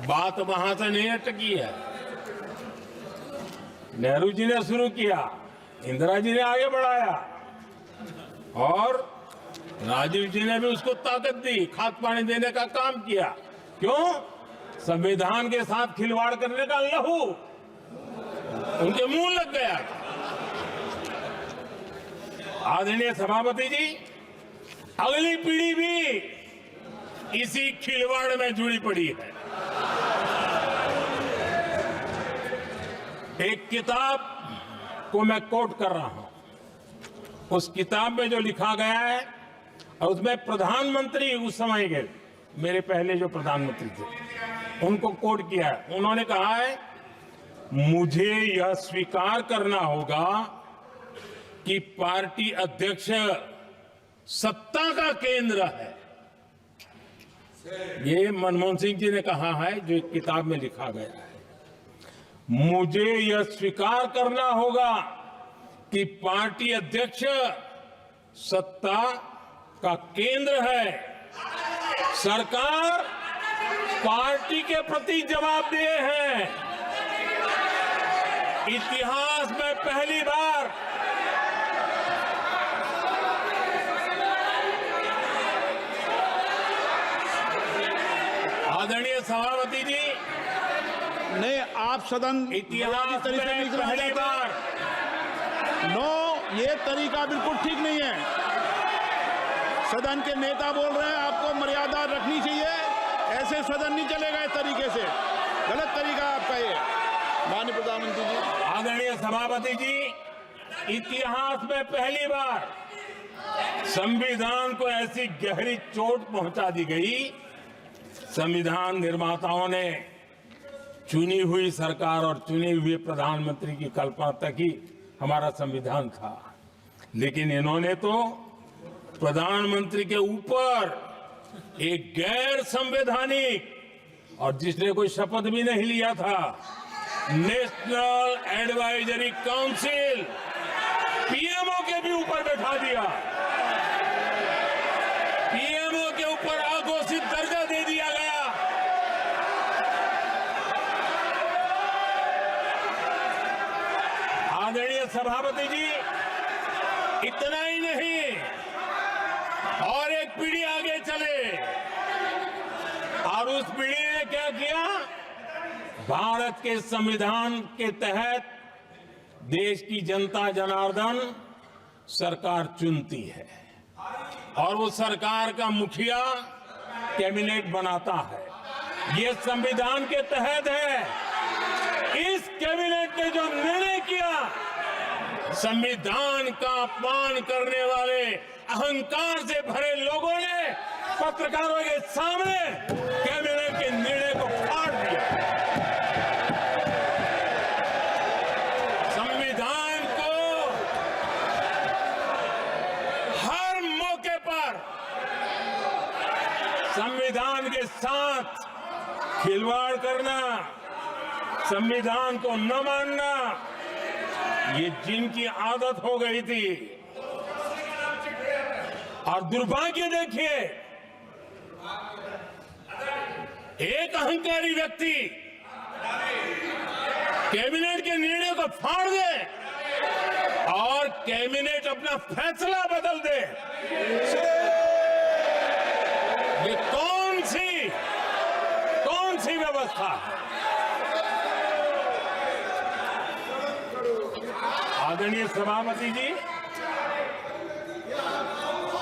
बात वहां से नहीं अटकी है। नेहरू जी ने शुरू किया, इंदिरा जी ने आगे बढ़ाया और राजीव जी ने भी उसको ताकत दी, खाद पानी देने का काम किया। क्यों? संविधान के साथ खिलवाड़ करने का लहू उनके मुंह लग गया। आदरणीय सभापति जी, अगली पीढ़ी भी इसी खिलवाड़ में जुड़ी पड़ी है। एक किताब को मैं कोट कर रहा हूं। उस किताब में जो लिखा गया है और उसमें प्रधानमंत्री उस समय के मेरे पहले जो प्रधानमंत्री थे उनको कोट किया है। उन्होंने कहा है, मुझे यह स्वीकार करना होगा कि पार्टी अध्यक्ष सत्ता का केंद्र है। ये मनमोहन सिंह जी ने कहा है, जो एक किताब में लिखा गया है। मुझे यह स्वीकार करना होगा कि पार्टी अध्यक्ष सत्ता का केंद्र है। सरकार पार्टी के प्रति जवाबदेह है। इतिहास में पहली बार आदरणीय सभापति जी, नहीं, आप सदन इतिहास में पहली बार ये तरीका बिल्कुल ठीक नहीं है। सदन के नेता बोल रहे हैं, आपको मर्यादा रखनी चाहिए। ऐसे सदन नहीं चलेगा इस तरीके से, गलत तरीका आपका ये। माननीय प्रधानमंत्री जी, आदरणीय सभापति जी, इतिहास में पहली बार संविधान को ऐसी गहरी चोट पहुंचा दी गई। संविधान निर्माताओं ने चुनी हुई सरकार और चुने हुए प्रधानमंत्री की कल्पना तक ही हमारा संविधान था, लेकिन इन्होंने तो प्रधानमंत्री के ऊपर एक गैर संवैधानिक, और जिसने कोई शपथ भी नहीं लिया था, नेशनल एडवाइजरी काउंसिल पीएमओ के भी ऊपर बैठा दिया। पीएमओ के ऊपर अघोषित दर्जा दे दिया गया। आदरणीय सभापति जी, इतना ही नहीं, और एक पीढ़ी आगे चले और उस पीढ़ी ने क्या किया? भारत के संविधान के तहत देश की जनता जनार्दन सरकार चुनती है और वो सरकार का मुखिया कैबिनेट बनाता है। ये संविधान के तहत है। इस कैबिनेट ने जो निर्णय किया, संविधान का अपमान करने वाले अहंकार से भरे लोगों ने पत्रकारों के सामने कैबिनेट के निर्णय को फाड़ दिया। संविधान को हर मौके पर संविधान के साथ खिलवाड़ करना, संविधान को न मानना, ये जिनकी आदत हो गई थी। और दुर्भाग्य देखिए, एक अहंकारी व्यक्ति कैबिनेट के निर्णय को फाड़ दे और कैबिनेट अपना फैसला बदल दे। ये कौन सी व्यवस्था है? आदरणीय सभापति जी,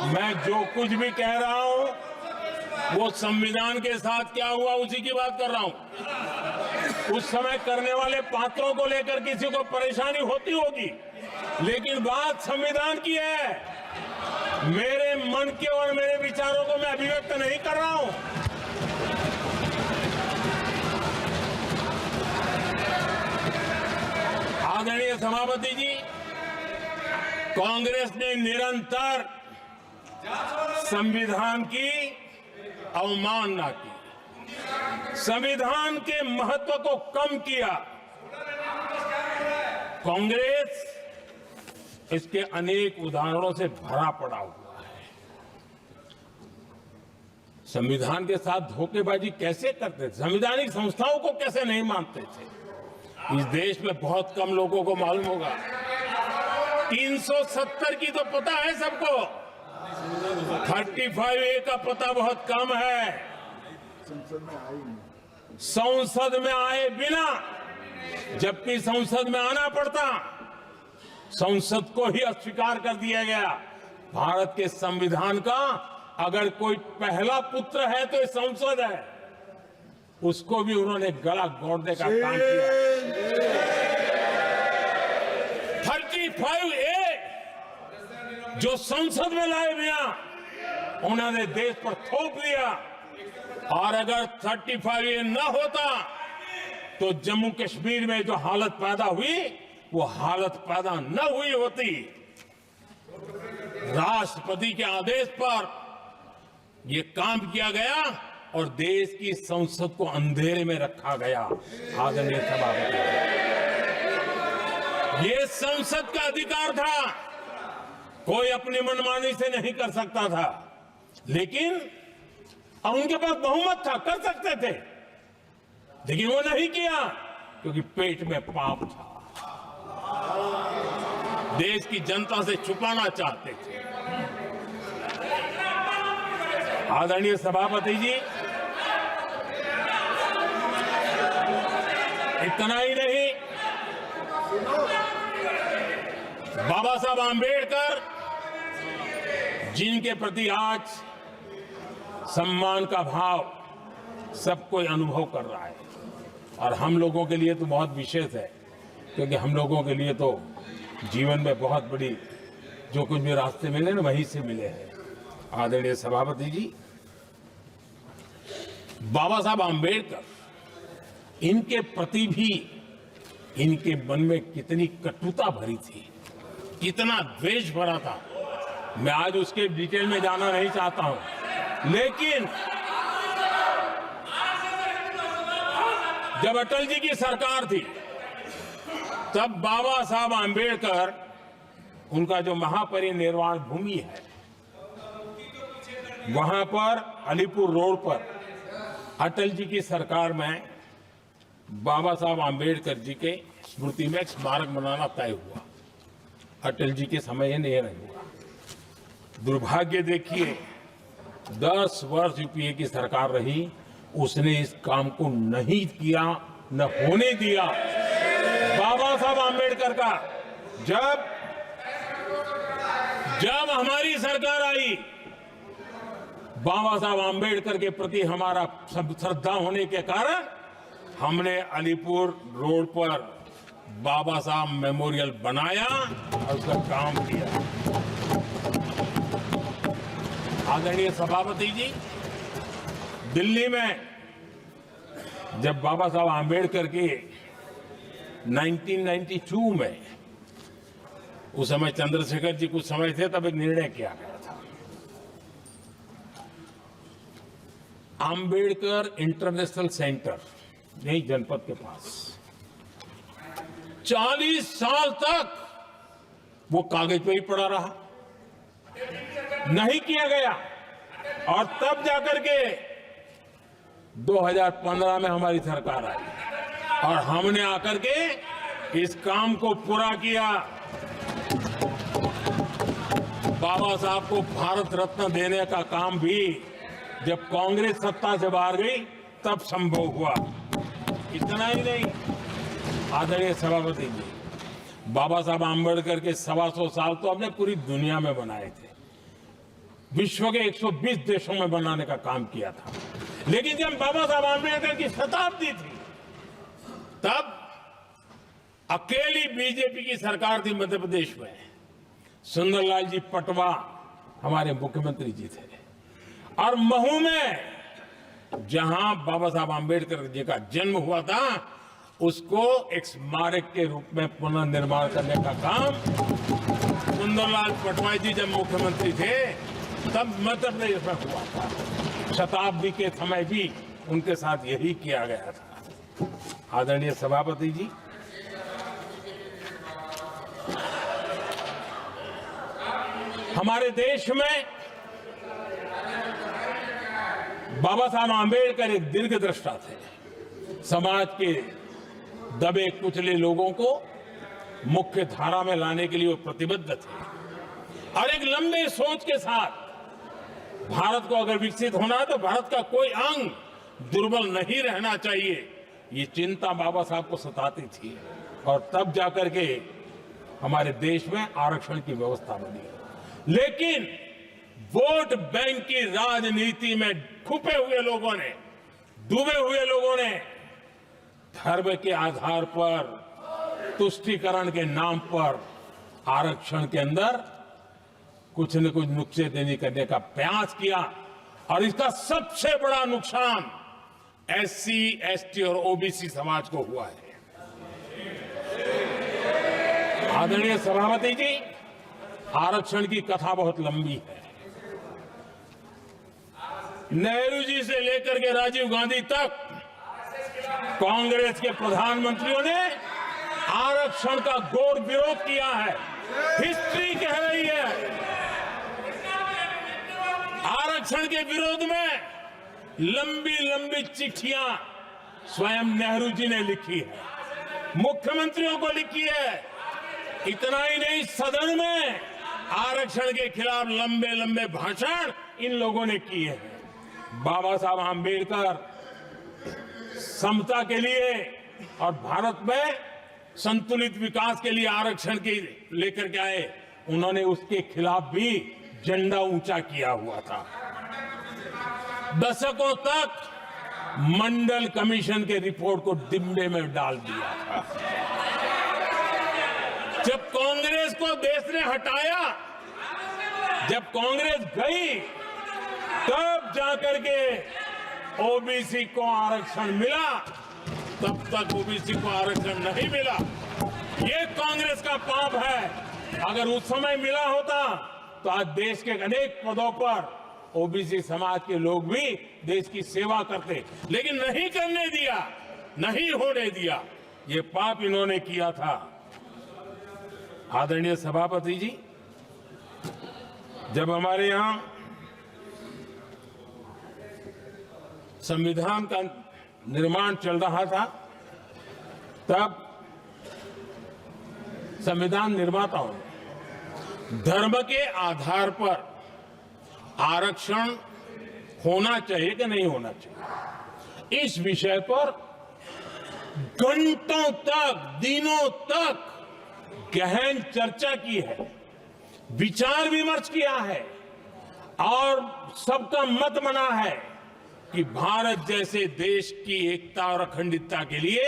मैं जो कुछ भी कह रहा हूं वो संविधान के साथ क्या हुआ उसी की बात कर रहा हूं। उस समय करने वाले पात्रों को लेकर किसी को परेशानी होती होगी, लेकिन बात संविधान की है। मेरे मन के और मेरे विचारों को मैं अभिव्यक्त नहीं कर रहा हूं। आदरणीय सभापति जी, कांग्रेस ने निरंतर संविधान की अवमानना की, संविधान के महत्व को कम किया। कांग्रेस इसके अनेक उदाहरणों से भरा पड़ा हुआ है। संविधान के साथ धोखेबाजी कैसे करते थे, संवैधानिक संस्थाओं को कैसे नहीं मानते थे, इस देश में बहुत कम लोगों को मालूम होगा। 370 की तो पता है सबको, 35A का पता बहुत कम है। संसद में आए बिना, जबकि संसद में आना पड़ता, संसद को ही अस्वीकार कर दिया गया। भारत के संविधान का अगर कोई पहला पुत्र है तो ये संसद है, उसको भी उन्होंने गला घोटने का काम किया। 35A जो संसद में लाए बिना उन्होंने देश पर थोप दिया, और अगर 35A न होता तो जम्मू कश्मीर में जो हालत पैदा हुई वो हालत पैदा न हुई होती। राष्ट्रपति के आदेश पर यह काम किया गया और देश की संसद को अंधेरे में रखा गया। आदरणीय सभापति, ये संसद का अधिकार था, कोई अपनी मनमानी से नहीं कर सकता था, लेकिन और उनके पास बहुमत था, कर सकते थे, लेकिन वो नहीं किया क्योंकि पेट में पाप था, देश की जनता से छुपाना चाहते थे। आदरणीय सभापति जी, इतना ही नहीं, बाबा साहब आंबेडकर जिनके प्रति आज सम्मान का भाव सब कोई अनुभव कर रहा है, और हम लोगों के लिए तो बहुत विशेष है, क्योंकि हम लोगों के लिए तो जीवन में बहुत बड़ी जो कुछ भी रास्ते मिले ना वहीं से मिले हैं। आदरणीय सभापति जी, बाबा साहब आंबेडकर, इनके प्रति भी इनके मन में कितनी कटुता भरी थी, कितना द्वेष भरा था, मैं आज उसके डिटेल में जाना नहीं चाहता हूं। लेकिन जब अटल जी की सरकार थी तब बाबा साहब आंबेडकर, उनका जो महापरिनिर्वाण भूमि है, वहां पर अलीपुर रोड पर अटल जी की सरकार में बाबा साहब आंबेडकर जी के स्मृति में एक स्मारक बनाना तय हुआ। अटल जी के समय यह नहीं हुआ। दुर्भाग्य देखिए, 10 वर्ष यूपीए की सरकार रही, उसने इस काम को नहीं किया, न होने दिया। बाबा साहब आंबेडकर का जब हमारी सरकार आई, बाबा साहब आंबेडकर के प्रति हमारा श्रद्धा होने के कारण हमने अलीपुर रोड पर बाबा साहब मेमोरियल बनाया और उसका काम किया। आदरणीय सभापति जी, दिल्ली में जब बाबा साहब आंबेडकर के 1992 में, उस समय चंद्रशेखर जी कुछ समय थे, तब एक निर्णय किया गया था, आंबेडकर इंटरनेशनल सेंटर यही जनपद के पास 40 साल तक वो कागज पे ही पड़ा रहा, नहीं किया गया। और तब जाकर के 2015 में हमारी सरकार आई और हमने आकर के इस काम को पूरा किया। बाबा साहब को भारत रत्न देने का काम भी जब कांग्रेस सत्ता से बाहर गई तब संभव हुआ। इतना ही नहीं, आदरणीय सभापति जी, बाबा साहब आम्बेडकर के 125 साल तो हमने पूरी दुनिया में बनाए थे, विश्व के 120 देशों में बनाने का काम किया था। लेकिन जब बाबा साहब आम्बेडकर की शताब्दी थी तब अकेली बीजेपी की सरकार थी मध्य प्रदेश में। सुंदरलाल जी पटवा हमारे मुख्यमंत्री जी थे और महू में जहां बाबा साहब आम्बेडकर जी का जन्म हुआ था उसको एक स्मारक के रूप में पुनर्निर्माण करने का काम सुंदरलाल पटवा जी जब मुख्यमंत्री थे तब मध्य प्रदेश में हुआ था। शताब्दी के समय भी उनके साथ यही किया गया था। आदरणीय सभापति जी, हमारे देश में बाबा साहब आम्बेडकर एक दीर्घदृष्टा थे। समाज के दबे कुचले लोगों को मुख्य धारा में लाने के लिए वो प्रतिबद्ध थे और एक लंबे सोच के साथ भारत को अगर विकसित होना है तो भारत का कोई अंग दुर्बल नहीं रहना चाहिए, ये चिंता बाबा साहब को सताती थी और तब जाकर के हमारे देश में आरक्षण की व्यवस्था बनी। लेकिन वोट बैंक की राजनीति में छुपे हुए लोगों ने, डूबे हुए लोगों ने धर्म के आधार पर, तुष्टीकरण के नाम पर आरक्षण के अंदर कुछ न कुछ नुक्सेदनी करने का प्रयास किया और इसका सबसे बड़ा नुकसान एससी, एसटी और ओबीसी समाज को हुआ है। आदरणीय सभापति जी, आरक्षण की कथा बहुत लंबी है। नेहरू जी से लेकर के राजीव गांधी तक कांग्रेस के प्रधानमंत्रियों ने आरक्षण का घोर विरोध किया है। हिस्ट्री कह रही है आरक्षण के विरोध में लंबी लंबी चिट्ठियां स्वयं नेहरू जी ने लिखी है, मुख्यमंत्रियों को लिखी है। इतना ही नहीं, सदन में आरक्षण के खिलाफ लंबे लंबे भाषण इन लोगों ने किए हैं। बाबा साहब आम्बेडकर समता के लिए और भारत में संतुलित विकास के लिए आरक्षण की लेकर के आए, उन्होंने उसके खिलाफ भी झंडा ऊंचा किया हुआ था। दशकों तक मंडल कमीशन के रिपोर्ट को डिब्बे में डाल दिया था। जब कांग्रेस को देश ने हटाया, जब कांग्रेस गई, तब जाकर के ओबीसी को आरक्षण मिला, तब तक ओबीसी को आरक्षण नहीं मिला। ये कांग्रेस का पाप है। अगर उस समय मिला होता तो आज देश के अनेक पदों पर ओबीसी समाज के लोग भी देश की सेवा करते, लेकिन नहीं करने दिया, नहीं होने दिया। ये पाप इन्होंने किया था। आदरणीय सभापति जी, जब हमारे यहां संविधान का निर्माण चल रहा था, तब संविधान निर्माताओं ने धर्म के आधार पर आरक्षण होना चाहिए कि नहीं होना चाहिए, इस विषय पर घंटों तक, दिनों तक गहन चर्चा की है, विचार विमर्श किया है और सबका मत बना है कि भारत जैसे देश की एकता और अखंडता के लिए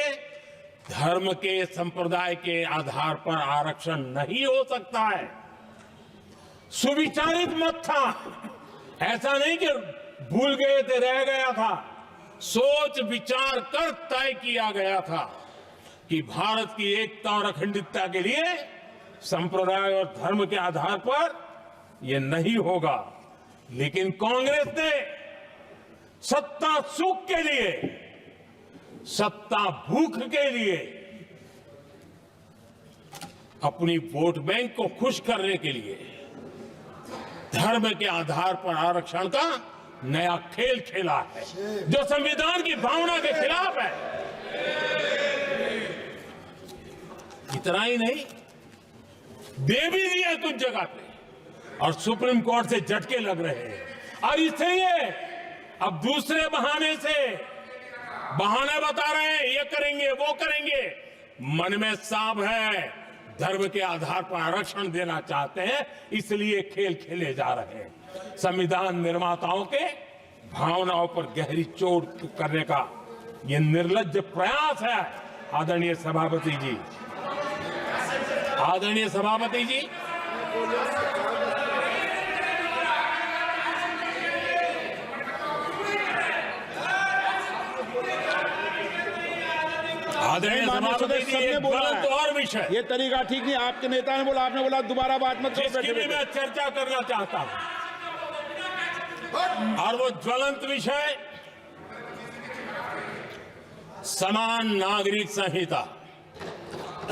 धर्म के, संप्रदाय के आधार पर आरक्षण नहीं हो सकता है। सुविचारित मत था, ऐसा नहीं कि भूल गए थे, रह गया था। सोच विचार कर तय किया गया था कि भारत की एकता और अखंडता के लिए संप्रदाय और धर्म के आधार पर यह नहीं होगा। लेकिन कांग्रेस ने सत्ता सुख के लिए, सत्ता भूख के लिए, अपनी वोट बैंक को खुश करने के लिए धर्म के आधार पर आरक्षण का नया खेल खेला है, जो संविधान की भावना के खिलाफ है। इतना ही नहीं, दे भी दिया कुछ जगह पे और सुप्रीम कोर्ट से झटके लग रहे हैं। और इसलिए अब दूसरे बहाने से बहाने बता रहे हैं, ये करेंगे वो करेंगे। मन में साफ है, धर्म के आधार पर आरक्षण देना चाहते हैं, इसलिए खेल खेले जा रहे हैं। संविधान निर्माताओं के भावनाओं पर गहरी चोट करने का ये निर्लज्ज प्रयास है। आदरणीय सभापति जी, आदरणीय सभापति जी, आदरणीय सभापति जी, एक गलत और विषय, ये तरीका ठीक नहीं। आपके नेता ने बोला, आपने बोला दोबारा बात मत करो। जिसकी भी मैं चर्चा करना चाहता हूं, और वो ज्वलंत विषय समान नागरिक संहिता,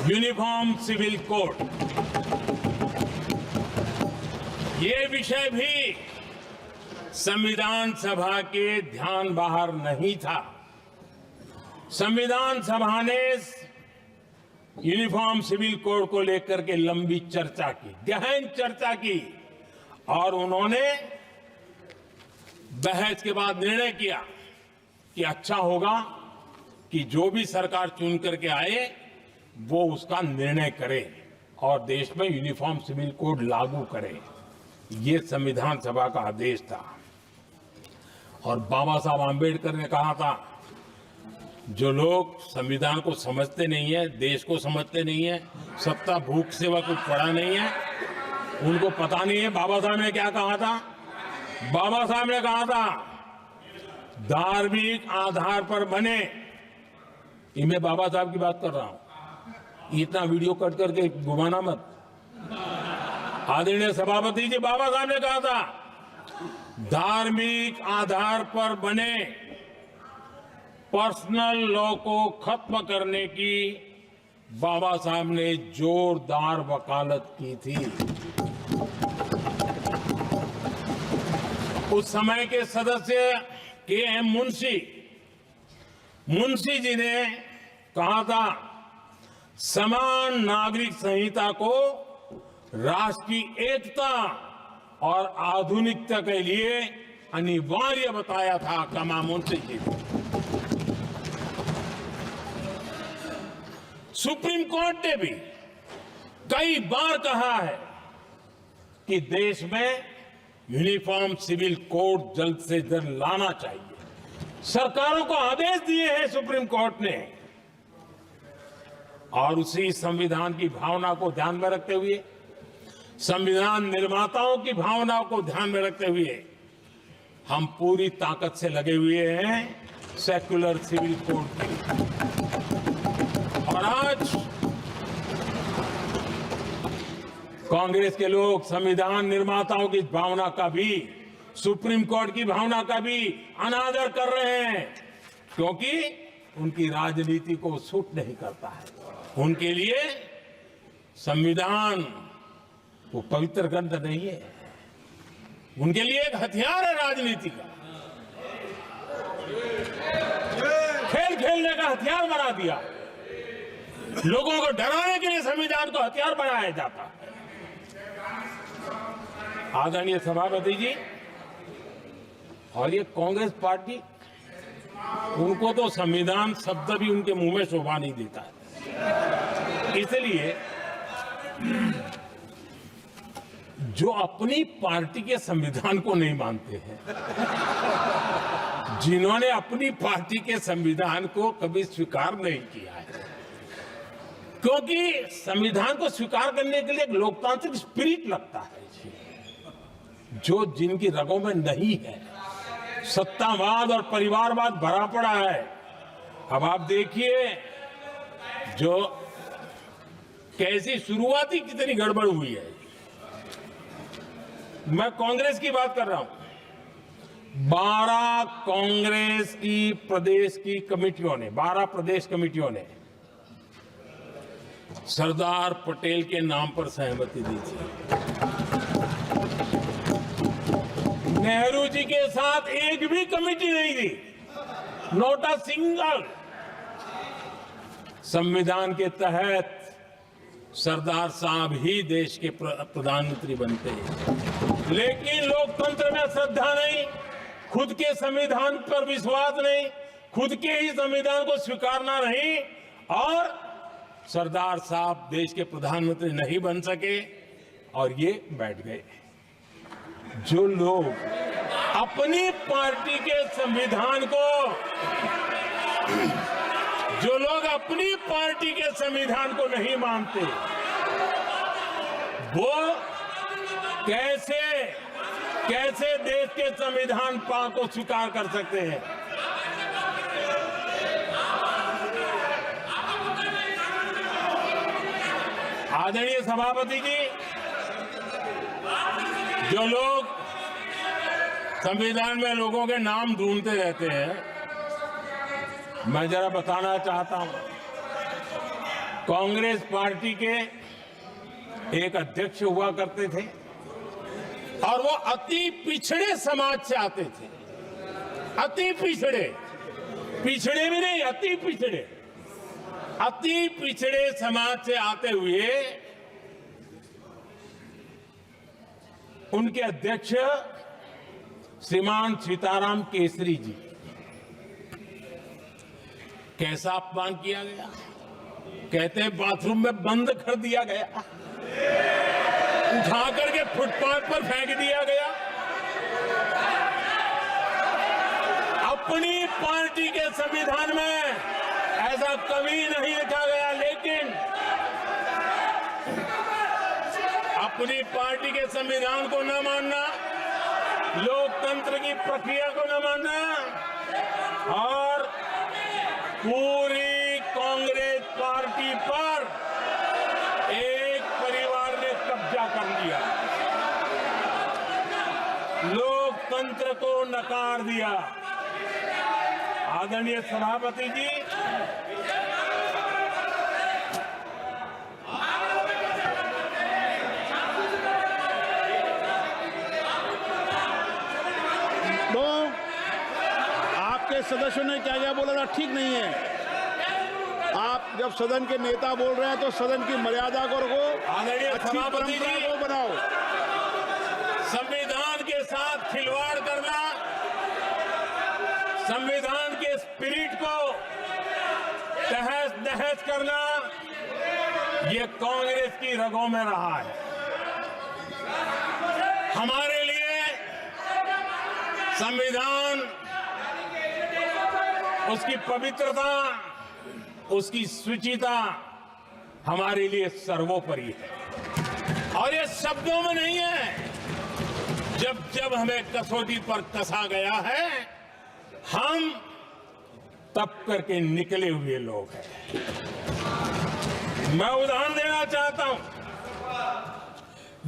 यूनिफॉर्म सिविल कोड। ये विषय भी संविधान सभा के ध्यान बाहर नहीं था। संविधान सभा ने यूनिफॉर्म सिविल कोड को लेकर के लंबी चर्चा की, गहन चर्चा की, और उन्होंने बहस के बाद निर्णय किया कि अच्छा होगा कि जो भी सरकार चुन करके आए वो उसका निर्णय करे और देश में यूनिफॉर्म सिविल कोड लागू करे। ये संविधान सभा का आदेश था। और बाबा साहब आंबेडकर ने कहा था, जो लोग संविधान को समझते नहीं है, देश को समझते नहीं है, सत्ता भूख सेवा कुछ पड़ा नहीं है, उनको पता नहीं है बाबा साहब ने क्या कहा था। बाबा साहब ने कहा था, धार्मिक आधार पर बने, ये मैं बाबा साहब की बात कर रहा हूं, इतना वीडियो कट करके घुमाना मत। आदरणीय सभापति जी, बाबा साहब ने कहा था, धार्मिक आधार पर बने पर्सनल लॉ को खत्म करने की बाबा साहब ने जोरदार वकालत की थी। उस समय के सदस्य के.एम. मुंशी जी ने कहा था, समान नागरिक संहिता को राष्ट्र की एकता और आधुनिकता के लिए अनिवार्य बताया था। कमा मुंशी जी ने। सुप्रीम कोर्ट ने भी कई बार कहा है कि देश में यूनिफॉर्म सिविल कोड जल्द से जल्द लाना चाहिए। सरकारों को आदेश दिए हैं सुप्रीम कोर्ट ने, और उसी संविधान की भावना को ध्यान में रखते हुए, संविधान निर्माताओं की भावनाओं को ध्यान में रखते हुए हम पूरी ताकत से लगे हुए हैं सेक्युलर सिविल कोड की। और आज कांग्रेस के लोग संविधान निर्माताओं की भावना का भी, सुप्रीम कोर्ट की भावना का भी अनादर कर रहे हैं, क्योंकि उनकी राजनीति को सूट नहीं करता है। उनके लिए संविधान वो पवित्र ग्रंथ नहीं है, उनके लिए एक हथियार है राजनीति का। खेल खेलने का हथियार बना दिया। लोगों को डराने के लिए संविधान को हथियार बनाया जाता है। आदरणीय सभापति जी, और ये कांग्रेस पार्टी, उनको तो संविधान शब्द भी उनके मुंह में शोभा नहीं देता है। इसलिए जो अपनी पार्टी के संविधान को नहीं मानते हैं, जिन्होंने अपनी पार्टी के संविधान को कभी स्वीकार नहीं किया है, क्योंकि संविधान को स्वीकार करने के लिए एक लोकतांत्रिक स्पिरिट लगता है जो जिनकी रगों में नहीं है। सत्तावाद और परिवारवाद भरा पड़ा है। अब आप देखिए जो कैसी शुरुआती कितनी गड़बड़ हुई है। मैं कांग्रेस की बात कर रहा हूं। 12 कांग्रेस की प्रदेश की कमेटियों ने, 12 प्रदेश कमेटियों ने सरदार पटेल के नाम पर सहमति दी थी। नेहरू जी के साथ एक भी कमेटी नहीं थी, नॉट अ सिंगल। संविधान के तहत सरदार साहब ही देश के प्रधानमंत्री बनते हैं, लेकिन लोकतंत्र में श्रद्धा नहीं, खुद के संविधान पर विश्वास नहीं, खुद के ही संविधान को स्वीकारना नहीं और सरदार साहब देश के प्रधानमंत्री नहीं बन सके और ये बैठ गए। जो लोग अपनी पार्टी के संविधान को, जो लोग अपनी पार्टी के संविधान को नहीं मानते, वो कैसे देश के संविधान को स्वीकार कर सकते हैं? आदरणीय सभापति जी, जो लोग संविधान में लोगों के नाम ढूंढते रहते हैं, मैं जरा बताना चाहता हूं, कांग्रेस पार्टी के एक अध्यक्ष हुआ करते थे और वो अति पिछड़े समाज से आते थे। अति पिछड़े, पिछड़े भी नहीं, अति पिछड़े समाज से आते हुए उनके अध्यक्ष श्रीमान सीताराम केसरी जी, कैसा अपमान किया गया। कहते हैं बाथरूम में बंद कर दिया गया, उठा करके फुटपाथ पर फेंक दिया गया। अपनी पार्टी के संविधान में ऐसा कभी नहीं लिखा गया, लेकिन अपनी पार्टी के संविधान को न मानना, लोकतंत्र की प्रक्रिया को न मानना और पूरी कांग्रेस पार्टी पर एक परिवार ने कब्जा कर लिया, लोकतंत्र को नकार दिया। आदरणीय सभापति जी, तो आपके सदस्यों ने क्या क्या बोला था ठीक नहीं है। आप जब सदन के नेता बोल रहे हैं तो सदन की मर्यादा को रखो, अच्छी परंपरा को बनाओ। संविधान के साथ खिलवाड़ करना, संविधान के स्पिरिट को तहस नहस करना, ये कांग्रेस की रगों में रहा है। हमारे लिए संविधान, उसकी पवित्रता, उसकी शुचिता हमारे लिए सर्वोपरि है और ये शब्दों में नहीं है। जब जब हमें कसौटी पर कसा गया है, हम तप करके निकले हुए लोग हैं। मैं उदाहरण देना चाहता हूं,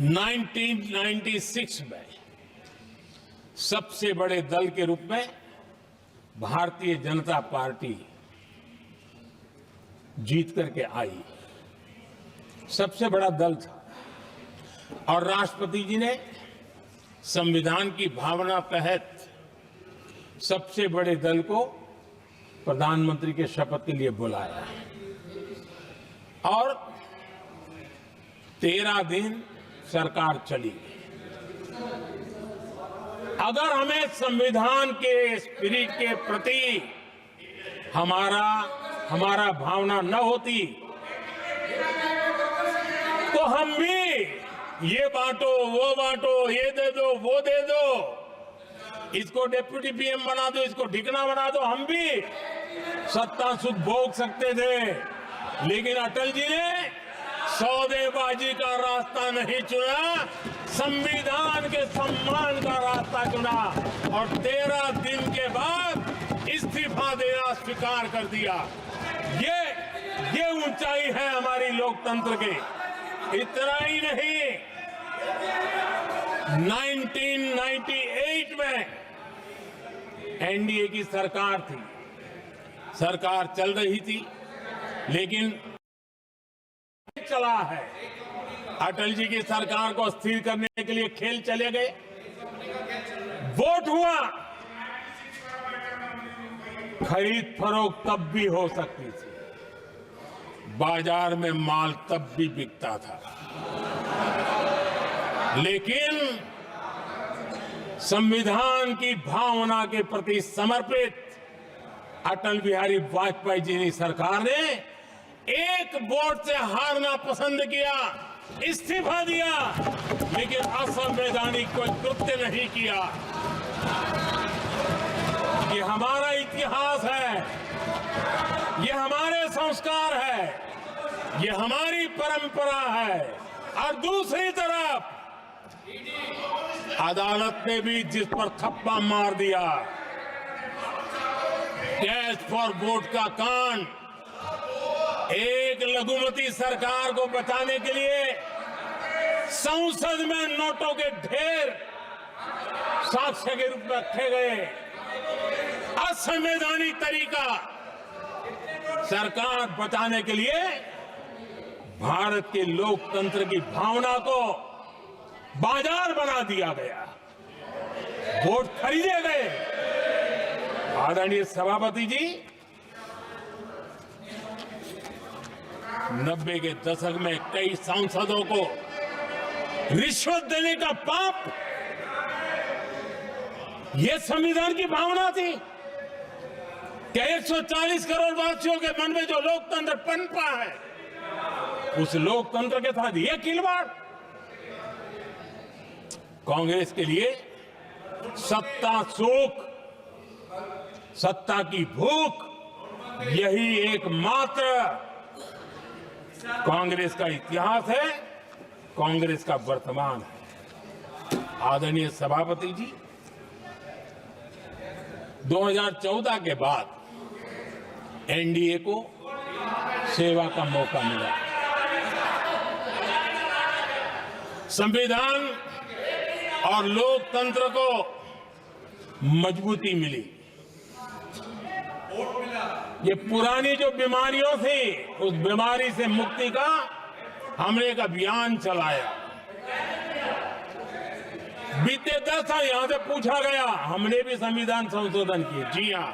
1996 में सबसे बड़े दल के रूप में भारतीय जनता पार्टी जीत करके आई, सबसे बड़ा दल था और राष्ट्रपति जी ने संविधान की भावना तहत सबसे बड़े दल को प्रधानमंत्री के शपथ के लिए बुलाया और 13 दिन सरकार चली। अगर हमें संविधान के स्पिरिट के प्रति हमारा भावना न होती तो हम भी ये बांटो, वो बांटो, ये दे दो, वो दे दो, इसको डिप्टी पीएम बना दो, इसको ढिकना बना दो, हम भी सत्ता सुख भोग सकते थे। लेकिन अटल जी ने सौदेबाजी का रास्ता नहीं चुना, संविधान के सम्मान का रास्ता चुना और 13 दिन के बाद इस्तीफा देना स्वीकार कर दिया। ये ऊंचाई है हमारी लोकतंत्र की। इतना ही नहीं, 1998 में एनडीए की सरकार थी, सरकार चल रही थी, लेकिन चला है। अटल जी की सरकार को स्थिर करने के लिए खेल चले गए, वोट हुआ, खरीद फरोख्त तब भी हो सकती थी, बाजार में माल तब भी बिकता था, लेकिन संविधान की भावना के प्रति समर्पित अटल बिहारी वाजपेयी जी की सरकार ने एक वोट से हारना पसंद किया, इस्तीफा दिया, लेकिन असंवैधानिक कोई कृत्य नहीं किया। ये हमारा इतिहास है, ये हमारे संस्कार है, ये हमारी परंपरा है। और दूसरी तरफ अदालत ने भी जिस पर थप्पा मार दिया, कैश फॉर वोट का कांड, एक लघुमती सरकार को बचाने के लिए संसद में नोटों के ढेर साक्ष्य के रूप में रखे गए, असंवैधानिक तरीका। सरकार बचाने के लिए भारत के लोकतंत्र की भावना को बाजार बना दिया गया, वोट खरीदे गए। आदरणीय सभापति जी, 90 के दशक में कई सांसदों को रिश्वत देने का पाप, यह संविधान की भावना थी। क्या 140 करोड़ वासियों के मन में जो लोकतंत्र पनपा है, उस लोकतंत्र के साथ यह खिलवाड़? कांग्रेस के लिए सत्ता सुख, सत्ता की भूख, यही एकमात्र कांग्रेस का इतिहास है, कांग्रेस का वर्तमान है। आदरणीय सभापति जी, 2014 के बाद एनडीए को सेवा का मौका मिला। संविधान और लोकतंत्र को मजबूती मिली। ये पुरानी जो बीमारियों थी, उस बीमारी से मुक्ति का हमने एक अभियान चलाया। बीते 10 साल यहां से पूछा गया, हमने भी संविधान संशोधन किए। जी हां,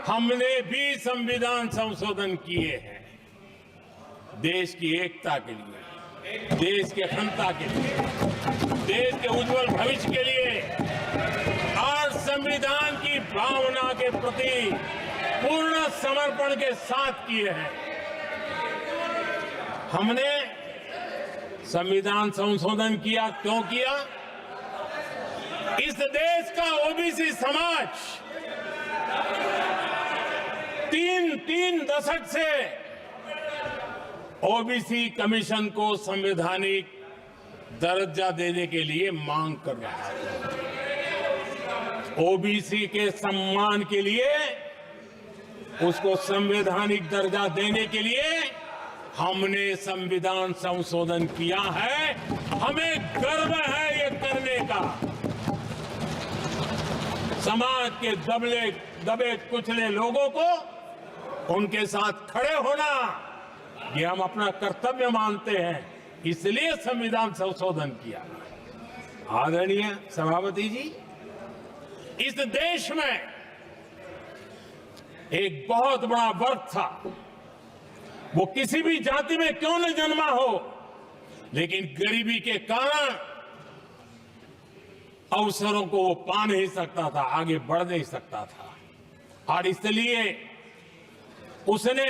हमने भी संविधान संशोधन किए हैं, देश की एकता के लिए, देश की अखंडता के लिए, देश के उज्जवल भविष्य के लिए और संविधान की भावना के प्रति पूर्ण समर्पण के साथ किए हैं। हमने संविधान संशोधन किया, क्यों किया? इस देश का ओबीसी समाज तीन दशक से ओबीसी कमीशन को संवैधानिक दर्जा देने के लिए मांग कर रहा है। ओबीसी के सम्मान के लिए, उसको संवैधानिक दर्जा देने के लिए हमने संविधान संशोधन किया है। हमें गर्व है ये करने का। समाज के दबे कुचले लोगों को उनके साथ खड़े होना, ये हम अपना कर्तव्य मानते हैं, इसलिए संविधान संशोधन किया। आदरणीय सभापति जी, इस देश में एक बहुत बड़ा वर्ग था, वो किसी भी जाति में क्यों न जन्मा हो, लेकिन गरीबी के कारण अवसरों को वो पा नहीं सकता था, आगे बढ़ नहीं सकता था। और इसलिए उसने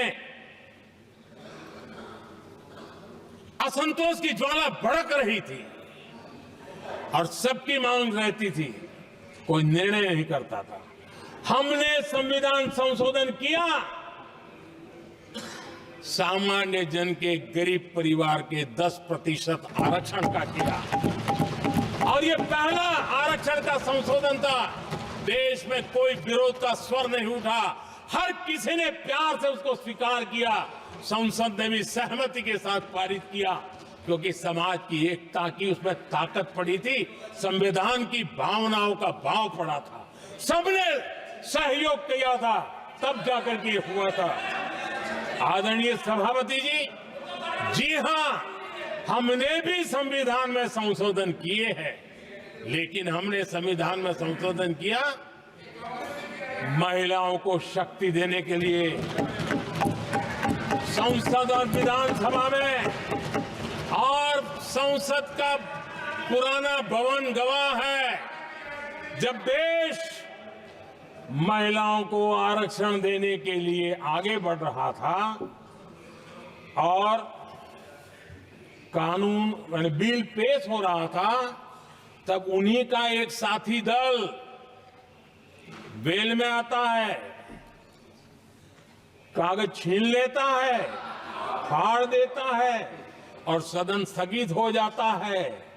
असंतोष की ज्वाला भड़क रही थी और सबकी मांग रहती थी, कोई निर्णय नहीं करता था। हमने संविधान संशोधन किया, सामान्य जन के गरीब परिवार के 10% आरक्षण का किया और ये पहला आरक्षण का संशोधन था। देश में कोई विरोध का स्वर नहीं उठा, हर किसी ने प्यार से उसको स्वीकार किया। संसद ने भी सहमति के साथ पारित किया, क्योंकि समाज की एकता की उसमें ताकत पड़ी थी, संविधान की भावनाओं का भाव पड़ा था, सबने सहयोग किया था, तब जाकर के हुआ था। आदरणीय सभापति जी, जी हां, हमने भी संविधान में संशोधन किए हैं, लेकिन हमने संविधान में संशोधन किया महिलाओं को शक्ति देने के लिए। संसद और विधानसभा में, और संसद का पुराना भवन गवाह है, जब देश महिलाओं को आरक्षण देने के लिए आगे बढ़ रहा था और कानून यानी बिल पेश हो रहा था, तब उन्हीं का एक साथी दल वेल में आता है, कागज छीन लेता है, फाड़ देता है और सदन स्थगित हो जाता है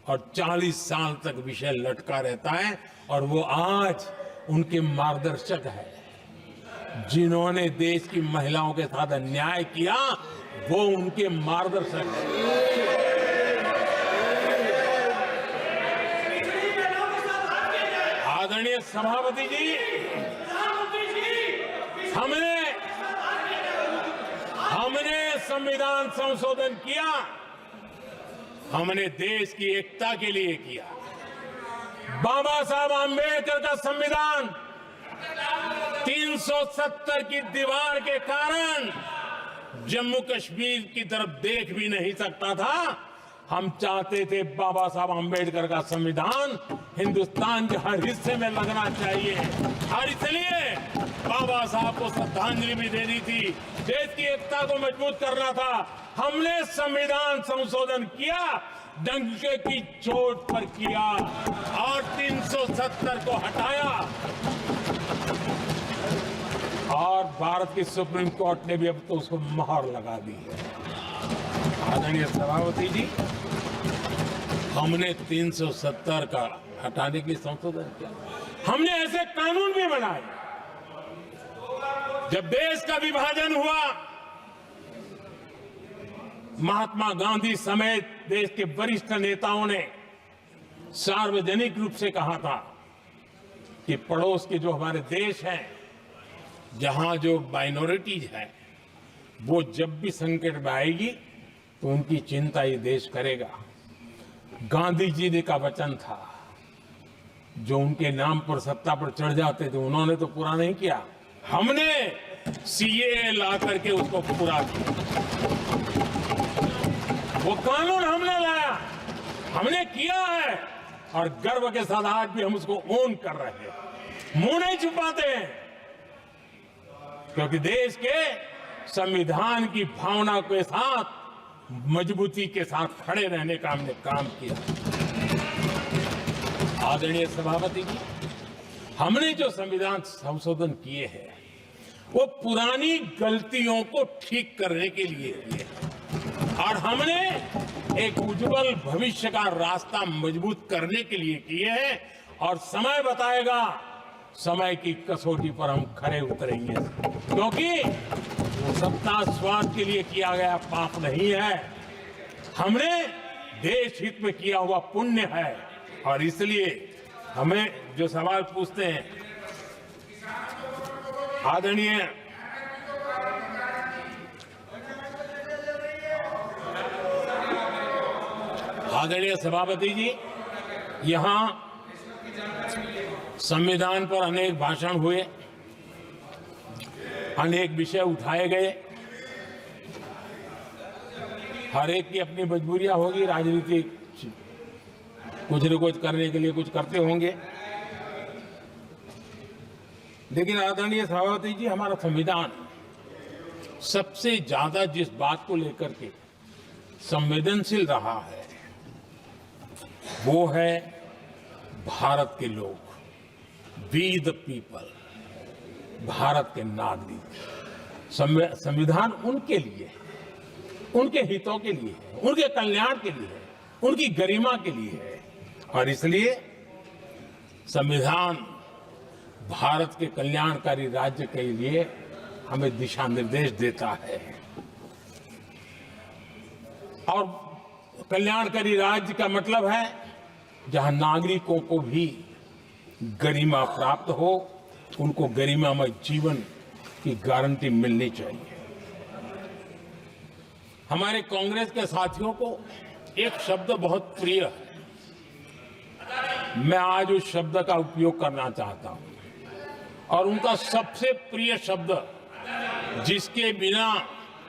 और 40 साल तक विषय लटका रहता है। और वो आज उनके मार्गदर्शक है। जिन्होंने देश की महिलाओं के साथ अन्याय किया, वो उनके मार्गदर्शक है। आदरणीय सभापति जी, हमने संविधान संशोधन किया, हमने देश की एकता के लिए किया। बाबा साहब आंबेडकर का संविधान 370 की दीवार के कारण जम्मू कश्मीर की तरफ देख भी नहीं सकता था। हम चाहते थे बाबा साहब आंबेडकर का संविधान हिंदुस्तान के हर हिस्से में लगना चाहिए और इसलिए बाबा साहब को श्रद्धांजलि भी देनी थी, देश की एकता को मजबूत करना था। हमने संविधान संशोधन किया, डंके की चोट पर किया और 370 को हटाया। और भारत की सुप्रीम कोर्ट ने भी अब तो उसको मोहर लगा दी है। आदरणीय सभापति जी, हमने 370 का हटाने के लिए संशोधन किया। हमने ऐसे कानून भी बनाए। जब देश का विभाजन हुआ, महात्मा गांधी समेत देश के वरिष्ठ नेताओं ने सार्वजनिक रूप से कहा था कि पड़ोस के जो हमारे देश हैं, जहां जो माइनॉरिटीज है, वो जब भी संकट में आएगी तो उनकी चिंता ये देश करेगा। गांधी जी ने का वचन था, जो उनके नाम पर सत्ता पर चढ़ जाते थे उन्होंने तो पूरा नहीं किया। हमने सीएए ला करके उसको पूरा किया। वो कानून हमने लाया, हमने किया है और गर्व के साथ आज भी हम उसको ओन कर रहे हैं, मुंह नहीं छुपाते हैं, क्योंकि देश के संविधान की भावना के साथ मजबूती के साथ खड़े रहने का हमने काम किया। आदरणीय सभापति जी, हमने जो संविधान संशोधन किए हैं वो पुरानी गलतियों को ठीक करने के लिए किए और हमने एक उज्जवल भविष्य का रास्ता मजबूत करने के लिए किए हैं। और समय बताएगा, समय की कसौटी पर हम खरे उतरेंगे, क्योंकि वो सत्ता स्वार्थ के लिए किया गया पाप नहीं है, हमने देश हित में किया हुआ पुण्य है। और इसलिए हमें जो सवाल पूछते हैं आदरणीय सभापति जी, यहां संविधान पर अनेक भाषण हुए, अनेक विषय उठाए गए। हर एक की अपनी मजबूरियां होगी, राजनीति कुछ न कुछ करने के लिए कुछ करते होंगे, लेकिन आदरणीय सभापति जी, हमारा संविधान सबसे ज्यादा जिस बात को लेकर के संवेदनशील रहा है वो है भारत के लोग, वी द पीपल, भारत के नागरिक। संविधान उनके लिए है, उनके हितों के लिए है, उनके कल्याण के लिए है, उनकी गरिमा के लिए है। और इसलिए संविधान भारत के कल्याणकारी राज्य के लिए हमें दिशा निर्देश देता है। और कल्याणकारी राज्य का मतलब है जहां नागरिकों को भी गरिमा प्राप्त हो, उनको गरिमामय जीवन की गारंटी मिलनी चाहिए। हमारे कांग्रेस के साथियों को एक शब्द बहुत प्रिय है, मैं आज उस शब्द का उपयोग करना चाहता हूं। और उनका सबसे प्रिय शब्द, जिसके बिना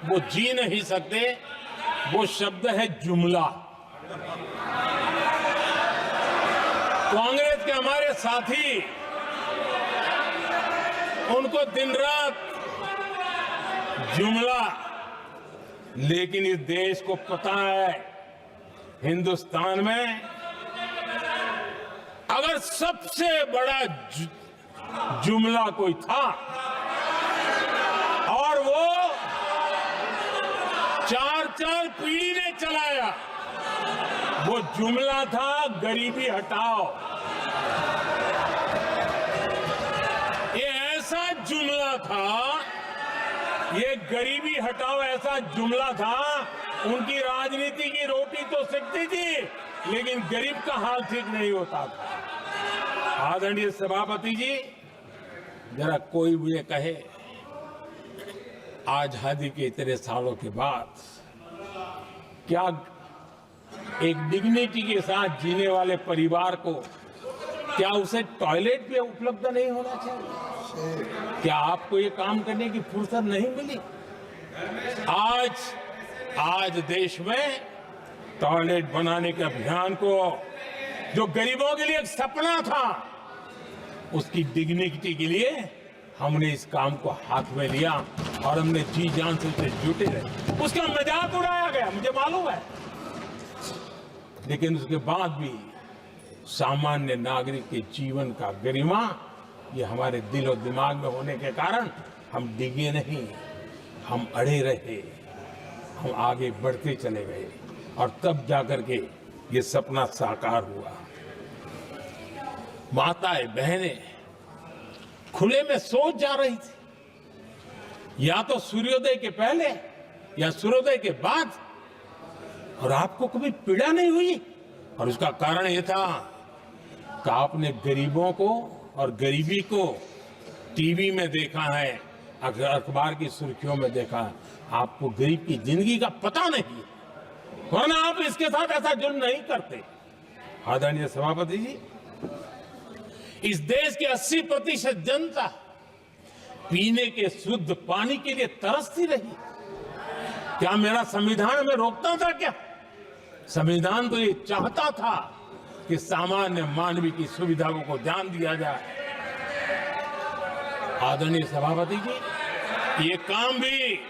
वो जी नहीं सकते, वो शब्द है जुमला। कांग्रेस के हमारे साथी उनको दिन रात जुमला, लेकिन इस देश को पता है हिंदुस्तान में अगर सबसे बड़ा जुमला कोई था और वो 4 पीढ़ी ने चलाया, वो जुमला था गरीबी हटाओ। ये ऐसा जुमला था, ये गरीबी हटाओ ऐसा जुमला था, उनकी राजनीति की रोटी तो सिकती थी लेकिन गरीब का हाल ठीक नहीं होता था। आदरणीय सभापति जी, जरा कोई मुझे कहे आजादी के इतने सालों के बाद क्या एक डिग्निटी के साथ जीने वाले परिवार को क्या उसे टॉयलेट भी उपलब्ध नहीं होना चाहिए? क्या आपको ये काम करने की फुर्सत नहीं मिली? आज देश में टॉयलेट बनाने के अभियान को, जो गरीबों के लिए एक सपना था, उसकी डिग्निटी के लिए हमने इस काम को हाथ में लिया और हमने जी जान से उसे जुटे रहे। उसका मजाक उड़ाया गया, मुझे मालूम है, लेकिन उसके बाद भी सामान्य नागरिक के जीवन का गरिमा, ये हमारे दिल और दिमाग में होने के कारण हम डिगे नहीं, हम अड़े रहे, हम आगे बढ़ते चले गए और तब जाकर के ये सपना साकार हुआ। माताएं बहनें खुले में सोच जा रही थी, या तो सूर्योदय के पहले या सूर्योदय के बाद, और आपको कभी पीड़ा नहीं हुई। और उसका कारण यह था कि आपने गरीबों को और गरीबी को टीवी में देखा है, अखबार की सुर्खियों में देखा है, आपको गरीब की जिंदगी का पता नहीं, वरना आप इसके साथ ऐसा जुल्म नहीं करते। आदरणीय सभापति जी, इस देश की 80% जनता पीने के शुद्ध पानी के लिए तरसती रही। क्या मेरा संविधान हमें रोकता था? क्या संविधान तो ये चाहता था कि सामान्य मानवीय की सुविधाओं को ध्यान दिया जाए। आदरणीय सभापति जी, ये काम भी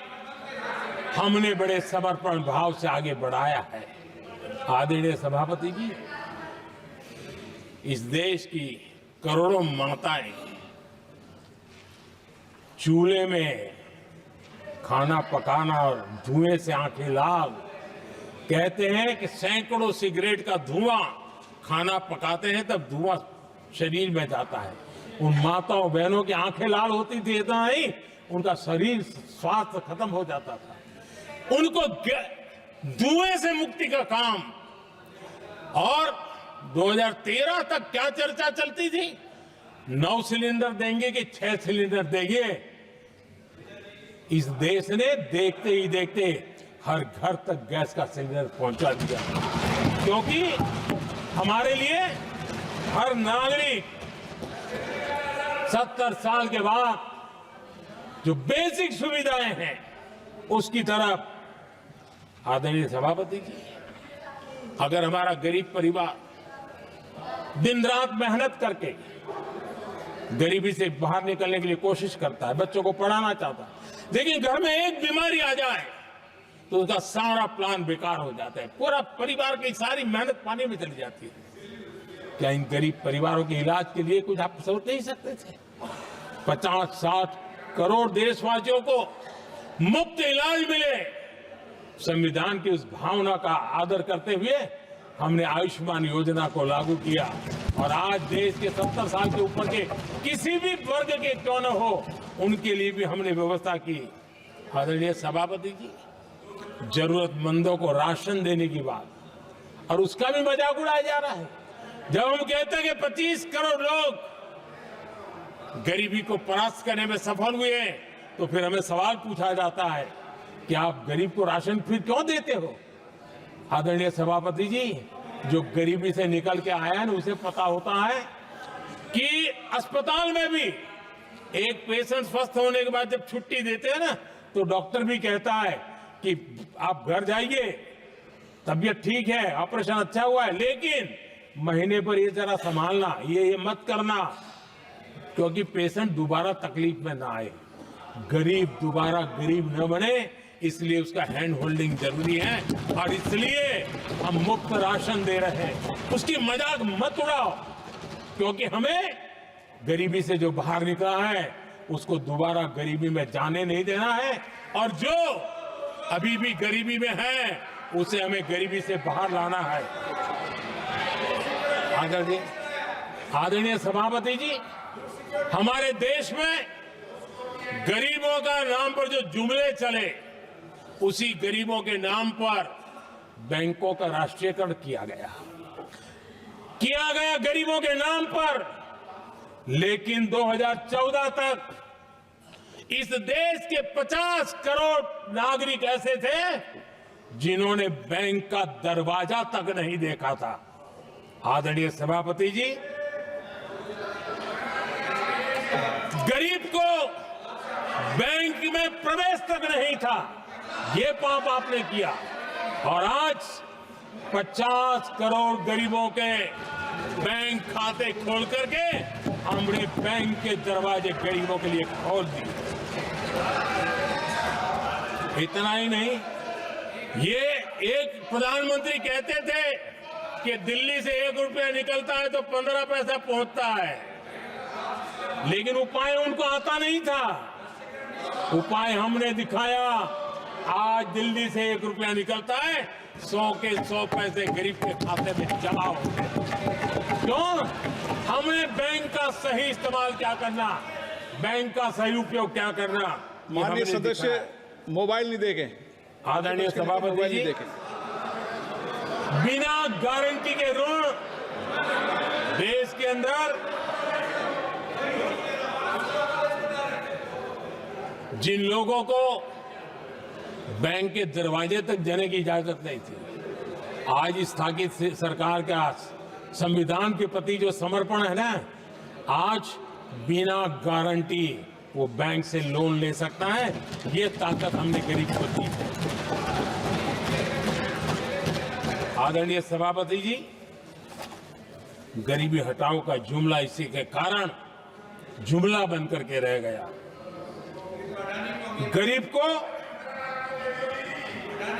हमने बड़े समर्पण भाव से आगे बढ़ाया है। आदरणीय सभापति जी, इस देश की करोड़ों माताएं चूल्हे में खाना पकाना और धुएं से आंखें लाल, कहते हैं कि सैकड़ों सिगरेट का धुआं, खाना पकाते हैं तब धुआं शरीर में जाता है। उन माताओं बहनों की आंखें लाल होती थी, इतना नहीं, उनका शरीर स्वास्थ्य खत्म हो जाता था। उनको धुएं से मुक्ति का काम, और 2013 तक क्या चर्चा चलती थी, 9 सिलेंडर देंगे कि 6 सिलेंडर देंगे। इस देश ने देखते ही देखते हर घर तक गैस का सिलेंडर पहुंचा दिया, क्योंकि हमारे लिए हर नागरिक 70 साल के बाद जो बेसिक सुविधाएं हैं उसकी तरफ। आदरणीय सभापति जी, अगर हमारा गरीब परिवार दिन रात मेहनत करके गरीबी से बाहर निकलने के लिए कोशिश करता है, बच्चों को पढ़ाना चाहता है, लेकिन घर में एक बीमारी आ जाए तो उसका सारा प्लान बेकार हो जाता है, पूरा परिवार की सारी मेहनत पानी में चली जाती है। क्या इन गरीब परिवारों के इलाज के लिए कुछ आप सोच नहीं सकते थे? 50-60 करोड़ देशवासियों को मुफ्त इलाज मिले। संविधान की उस भावना का आदर करते हुए हमने आयुष्मान योजना को लागू किया, और आज देश के 70 साल के ऊपर के किसी भी वर्ग के क्यों न हो, उनके लिए भी हमने व्यवस्था की। आदरणीय सभापति जी, जरूरतमंदों को राशन देने की बात, और उसका भी मजाक उड़ाया जा रहा है। जब हम कहते हैं कि 25 करोड़ लोग गरीबी को परास्त करने में सफल हुए, तो फिर हमें सवाल पूछा जाता है कि आप गरीब को राशन फिर क्यों देते हो? आदरणीय सभापति जी, जो गरीबी से निकल के आया है, उसे पता होता है कि अस्पताल में भी एक पेशेंट स्वस्थ होने के बाद जब छुट्टी देते हैं ना, तो डॉक्टर भी कहता है कि आप घर जाइए, तबीयत ठीक है, ऑपरेशन अच्छा हुआ है, लेकिन महीने पर ये जरा संभालना, ये मत करना, क्योंकि पेशेंट दोबारा तकलीफ में ना आए, गरीब दोबारा गरीब न बने, इसलिए उसका हैंड होल्डिंग जरूरी है। और इसलिए हम मुफ्त राशन दे रहे हैं। उसकी मजाक मत उड़ाओ, क्योंकि हमें गरीबी से जो बाहर निकला है उसको दोबारा गरीबी में जाने नहीं देना है, और जो अभी भी गरीबी में है उसे हमें गरीबी से बाहर लाना है। आदरणीय सभापति जी, हमारे देश में गरीबों का नाम पर जो जुमले चले, उसी गरीबों के नाम पर बैंकों का राष्ट्रीयकरण किया गया गरीबों के नाम पर। लेकिन 2014 तक इस देश के 50 करोड़ नागरिक ऐसे थे जिन्होंने बैंक का दरवाजा तक नहीं देखा था। आदरणीय सभापति जी, गरीब को बैंक में प्रवेश तक नहीं था, ये पाप आपने किया। और आज 50 करोड़ गरीबों के बैंक खाते खोल करके हमने बैंक के दरवाजे गरीबों के लिए खोल दिए। इतना ही नहीं, ये एक प्रधानमंत्री कहते थे कि दिल्ली से 1 रुपया निकलता है तो 15 पैसा पहुंचता है, लेकिन उपाय उनको आता नहीं था। उपाय हमने दिखाया। आज दिल्ली से 1 रुपया निकलता है, 100 के 100 पैसे गरीब के खाते में जमा होते हैं। क्यों? हमने बैंक का सही इस्तेमाल क्या करना, बैंक का सही उपयोग क्या करना। माननीय सदस्य मोबाइल नहीं देखें। आदरणीय सभापति जी, बिना गारंटी के ऋण देश के अंदर जिन लोगों को बैंक के दरवाजे तक जाने की इजाजत नहीं थी, आज स्थापित सरकार का संविधान के प्रति जो समर्पण है ना, आज बिना गारंटी वो बैंक से लोन ले सकता है। ये ताकत हमने गरीब को दी है। आदरणीय सभापति जी, गरीबी हटाओ का जुमला इसी के कारण जुमला बनकर के रह गया। गरीब को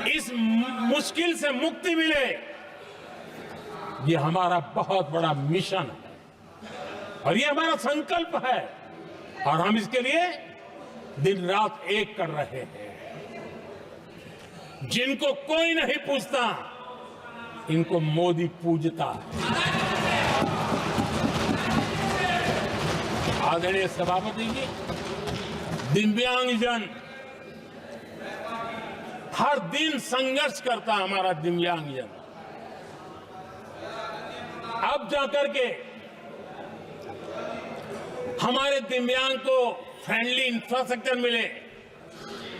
इस मुश्किल से मुक्ति मिले, ये हमारा बहुत बड़ा मिशन है और ये हमारा संकल्प है, और हम इसके लिए दिन रात एक कर रहे हैं। जिनको कोई नहीं पूछता, इनको मोदी पूजता है। आदरणीय सभापति जी, दिव्यांगजन हर दिन संघर्ष करता हमारा दिव्यांगजन। अब जाकर के हमारे दिव्यांग को फ्रेंडली इंफ्रास्ट्रक्चर मिले,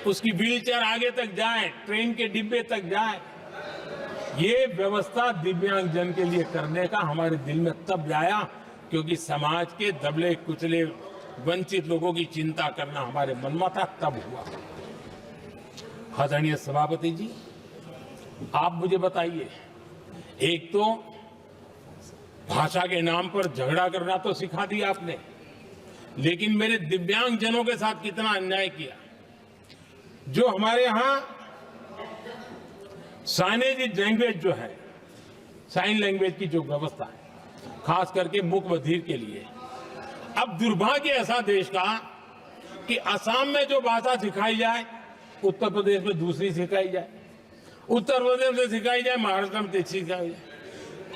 उसकी व्हीलचेयर आगे तक जाए, ट्रेन के डिब्बे तक जाए, ये व्यवस्था दिव्यांगजन के लिए करने का हमारे दिल में तब आया क्योंकि समाज के दबले कुचले वंचित लोगों की चिंता करना हमारे मन में था, तब हुआ। आदरणीय सभापति जी, आप मुझे बताइए, एक तो भाषा के नाम पर झगड़ा करना तो सिखा दिया आपने, लेकिन मेरे दिव्यांगजनों के साथ कितना अन्याय किया। जो हमारे यहां साइनेज लैंग्वेज जो है, साइन लैंग्वेज की जो व्यवस्था है, खास करके मूक बधिर के लिए, अब दुर्भाग्य ऐसा देश का कि असम में जो भाषा सिखाई जाए, उत्तर प्रदेश में दूसरी सिखाई जाए, उत्तर प्रदेश में सिखाई जाए, महाराष्ट्र में तीसरी सिखाई जाए।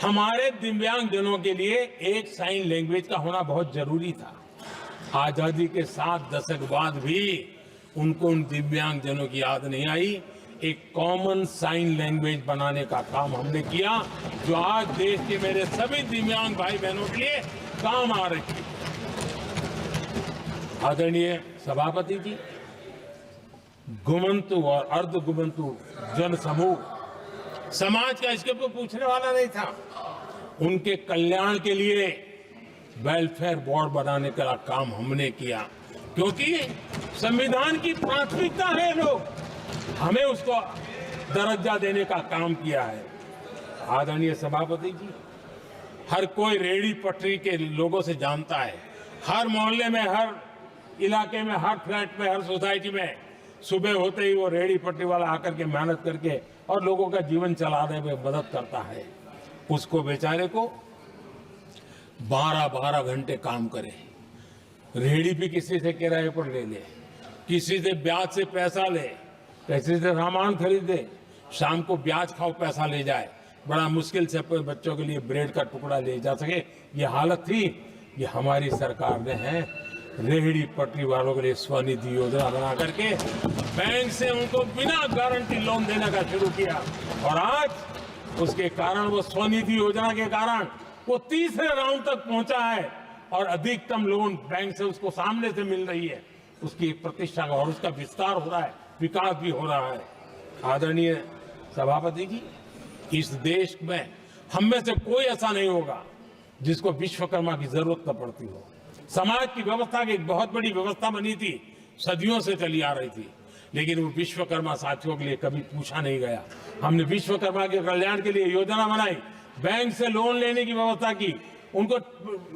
हमारे दिव्यांगजनों के लिए एक साइन लैंग्वेज का होना बहुत जरूरी था। आजादी के 7 दशक बाद भी उनको उन दिव्यांगजनों की याद नहीं आई। एक कॉमन साइन लैंग्वेज बनाने का काम हमने किया, जो आज देश के मेरे सभी दिव्यांग भाई बहनों के लिए काम आ रही है। आदरणीय सभापति जी, घुमंतु और अर्ध घुमंतु जन समूह समाज का इसके ऊपर पूछने वाला नहीं था। उनके कल्याण के लिए वेलफेयर बोर्ड बनाने का काम हमने किया, क्योंकि संविधान की प्राथमिकता है लोग, हमें उसको दर्जा देने का काम किया है। आदरणीय सभापति जी, हर कोई रेहड़ी पटरी के लोगों से जानता है। हर मोहल्ले में, हर इलाके में, हर फ्लैट में, हर सोसाइटी में सुबह होते ही वो रेहड़ी पटरी वाला आकर के मेहनत करके और लोगों का जीवन चलाने में मदद करता है। उसको बेचारे को 12-12 घंटे काम करे, रेहड़ी भी किसी से किराए पर ले ले, किसी से ब्याज से पैसा ले, किसी से सामान खरीदे, शाम को ब्याज खाओ पैसा ले जाए, बड़ा मुश्किल से अपने बच्चों के लिए ब्रेड का टुकड़ा ले जा सके। ये हालत थी। ये हमारी सरकार ने है रेहड़ी पटरी वालों के लिए स्वनिधि योजना बना करके बैंक से उनको बिना गारंटी लोन देने का शुरू किया, और आज उसके कारण, वो स्वनिधि योजना के कारण वो तीसरे राउंड तक पहुंचा है और अधिकतम लोन बैंक से उसको सामने से मिल रही है। उसकी प्रतिष्ठा और उसका विस्तार हो रहा है, विकास भी हो रहा है। आदरणीय सभापति जी, इस देश में हम में से कोई ऐसा नहीं होगा जिसको विश्वकर्मा की जरूरत न पड़ती हो। समाज की व्यवस्था की एक बहुत बड़ी व्यवस्था बनी थी, सदियों से चली आ रही थी, लेकिन वो विश्वकर्मा साथियों के लिए कभी पूछा नहीं गया। हमने विश्वकर्मा के कल्याण के लिए योजना बनाई, बैंक से लोन लेने की व्यवस्था की, उनको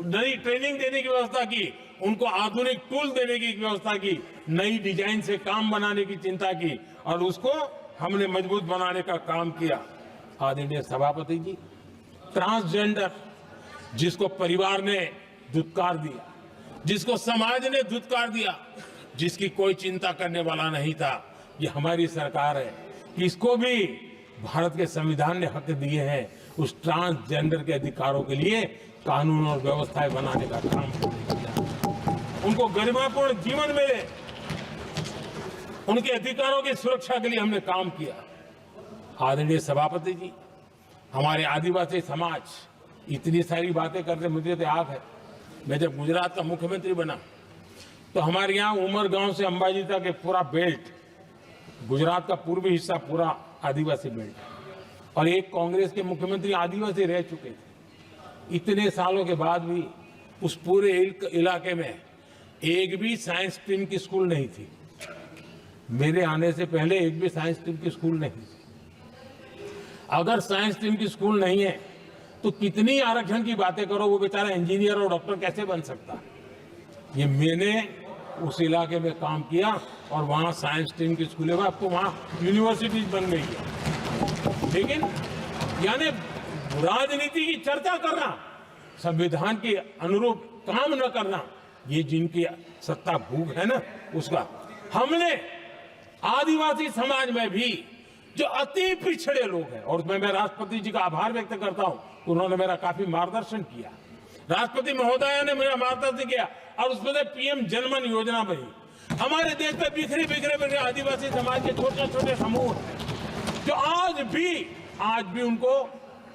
नई ट्रेनिंग देने की व्यवस्था की, उनको आधुनिक टूल देने की व्यवस्था की, नई डिजाइन से काम बनाने की चिंता की, और उसको हमने मजबूत बनाने का काम किया। आदरणीय सभापति जी, ट्रांसजेंडर, जिसको परिवार ने धुतकार दिया, जिसको समाज ने धुतकार दिया, जिसकी कोई चिंता करने वाला नहीं था, ये हमारी सरकार है कि इसको भी भारत के संविधान ने हक दिए हैं। उस ट्रांसजेंडर के अधिकारों के लिए कानून और व्यवस्थाएं बनाने का काम किया, उनको गरिमापूर्ण जीवन मिले, उनके अधिकारों की सुरक्षा के लिए हमने काम किया। आदरणीय सभापति जी, हमारे आदिवासी समाज, इतनी सारी बातें करते मुझे तो याद है, मैं जब गुजरात का मुख्यमंत्री बना तो हमारे यहाँ उमरगांव से अंबाजी तक एक पूरा बेल्ट, गुजरात का पूर्वी हिस्सा पूरा आदिवासी बेल्ट, और एक कांग्रेस के मुख्यमंत्री आदिवासी रह चुके थे। इतने सालों के बाद भी उस पूरे इलाके में एक भी साइंस स्ट्रीम की स्कूल नहीं थी। मेरे आने से पहले एक भी साइंस स्ट्रीम की स्कूल नहीं थी। अगर साइंस स्ट्रीम की स्कूल नहीं है तो कितनी आरक्षण की बातें करो, वो बेचारा इंजीनियर और डॉक्टर कैसे बन सकता है। ये मैंने उस इलाके में काम किया और वहां साइंस स्ट्रीम की स्कूलें, अब तो वहां यूनिवर्सिटीज बन गई है। लेकिन यानी राजनीति की चर्चा करना, संविधान के अनुरूप काम न करना, ये जिनकी सत्ता भूख है ना, उसका हमने आदिवासी समाज में भी जो अति पिछड़े लोग हैं, और मैं राष्ट्रपति जी का आभार व्यक्त करता हूं, उन्होंने मेरा काफी मार्गदर्शन किया। राष्ट्रपति महोदया ने मेरा मार्गदर्शन किया और उसमें से पीएम जनमन योजना बनी। हमारे देश में बिखरे बिखरे आदिवासी समाज के छोटे छोटे समूह जो आज भी उनको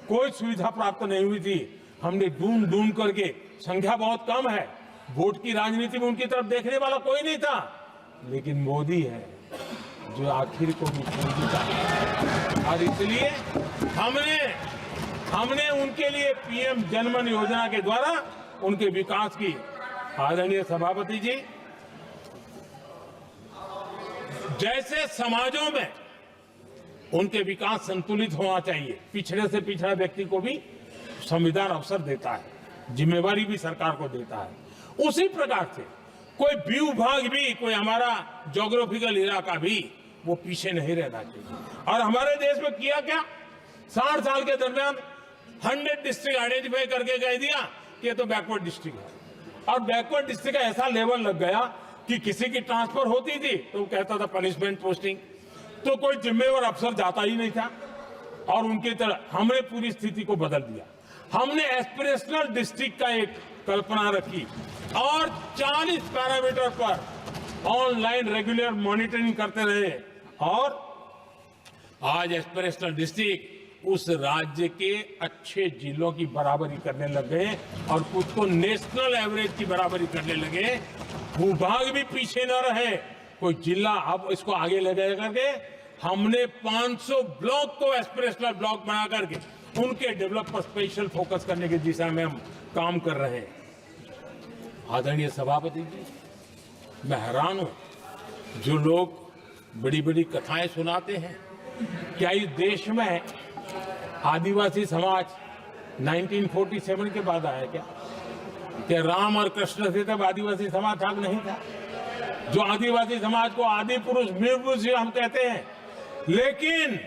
कोई सुविधा प्राप्त नहीं हुई थी। हमने ढूंढ ढूंढ करके, संख्या बहुत कम है, वोट की राजनीति में उनकी तरफ देखने वाला कोई नहीं था, लेकिन मोदी है जो आखिर को भी पहुंचता है। और इसलिए हमने उनके लिए पीएम जनमन योजना के द्वारा उनके विकास की। आदरणीय सभापति जी, जैसे समाजों में उनके विकास संतुलित होना चाहिए, पिछड़े से पिछड़ा व्यक्ति को भी संविधान अवसर देता है, जिम्मेवारी भी सरकार को देता है, उसी प्रकार से कोई भी विभाग भी, कोई हमारा ज्योग्राफिकल इलाका भी, वो पीछे नहीं रहना चाहिए। और हमारे देश में किया क्या, 60 साल के दरमियान 100 डिस्ट्रिक्ट आइडेंटिफाई करके कह दिया कि ये तो बैकवर्ड डिस्ट्रिक्ट है। और बैकवर्ड डिस्ट्रिक्ट का ऐसा लेवल लग गया कि किसी की ट्रांसफर होती थी तो वो कहता था पनिशमेंट पोस्टिंग, तो कोई जिम्मेवार अफसर जाता ही नहीं था। और उनकी तरह हमने पूरी स्थिति को बदल दिया। हमने एस्पिरेशनल डिस्ट्रिक्ट का एक कल्पना रखी और 40 पैरामीटर पर ऑनलाइन रेगुलर मॉनिटरिंग करते रहे, और आज एस्पिरेशनल डिस्ट्रिक्ट उस राज्य के अच्छे जिलों की बराबरी करने लग गए और खुद को नेशनल एवरेज की बराबरी करने लगे। भूभाग भी पीछे न रहे, कोई जिला अब इसको आगे ले जाए करके हमने 500 ब्लॉक को एस्पिरेशनल ब्लॉक बना करके उनके डेवलप पर स्पेशल फोकस करने की दिशा में हम काम कर रहे हैं। आदरणीय सभापति जी, मैं हैरान हूं, जो लोग बड़ी बड़ी कथाएं सुनाते हैं, क्या इस देश में आदिवासी समाज 1947 के बाद आया क्या? कि राम और कृष्ण से तब आदिवासी समाज भाग नहीं था? जो आदिवासी समाज को आदि पुरुष वीर पुरुष हम कहते हैं, लेकिन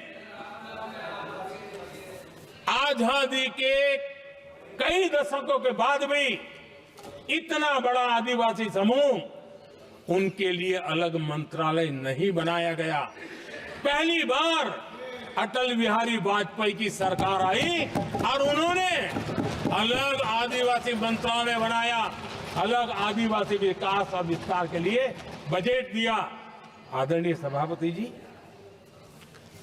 आजादी के कई दशकों के बाद भी इतना बड़ा आदिवासी समूह, उनके लिए अलग मंत्रालय नहीं बनाया गया। पहली बार अटल बिहारी वाजपेयी की सरकार आई और उन्होंने अलग आदिवासी मंत्रालय बनाया, अलग आदिवासी विकास और विस्तार के लिए बजट दिया। आदरणीय सभापति जी,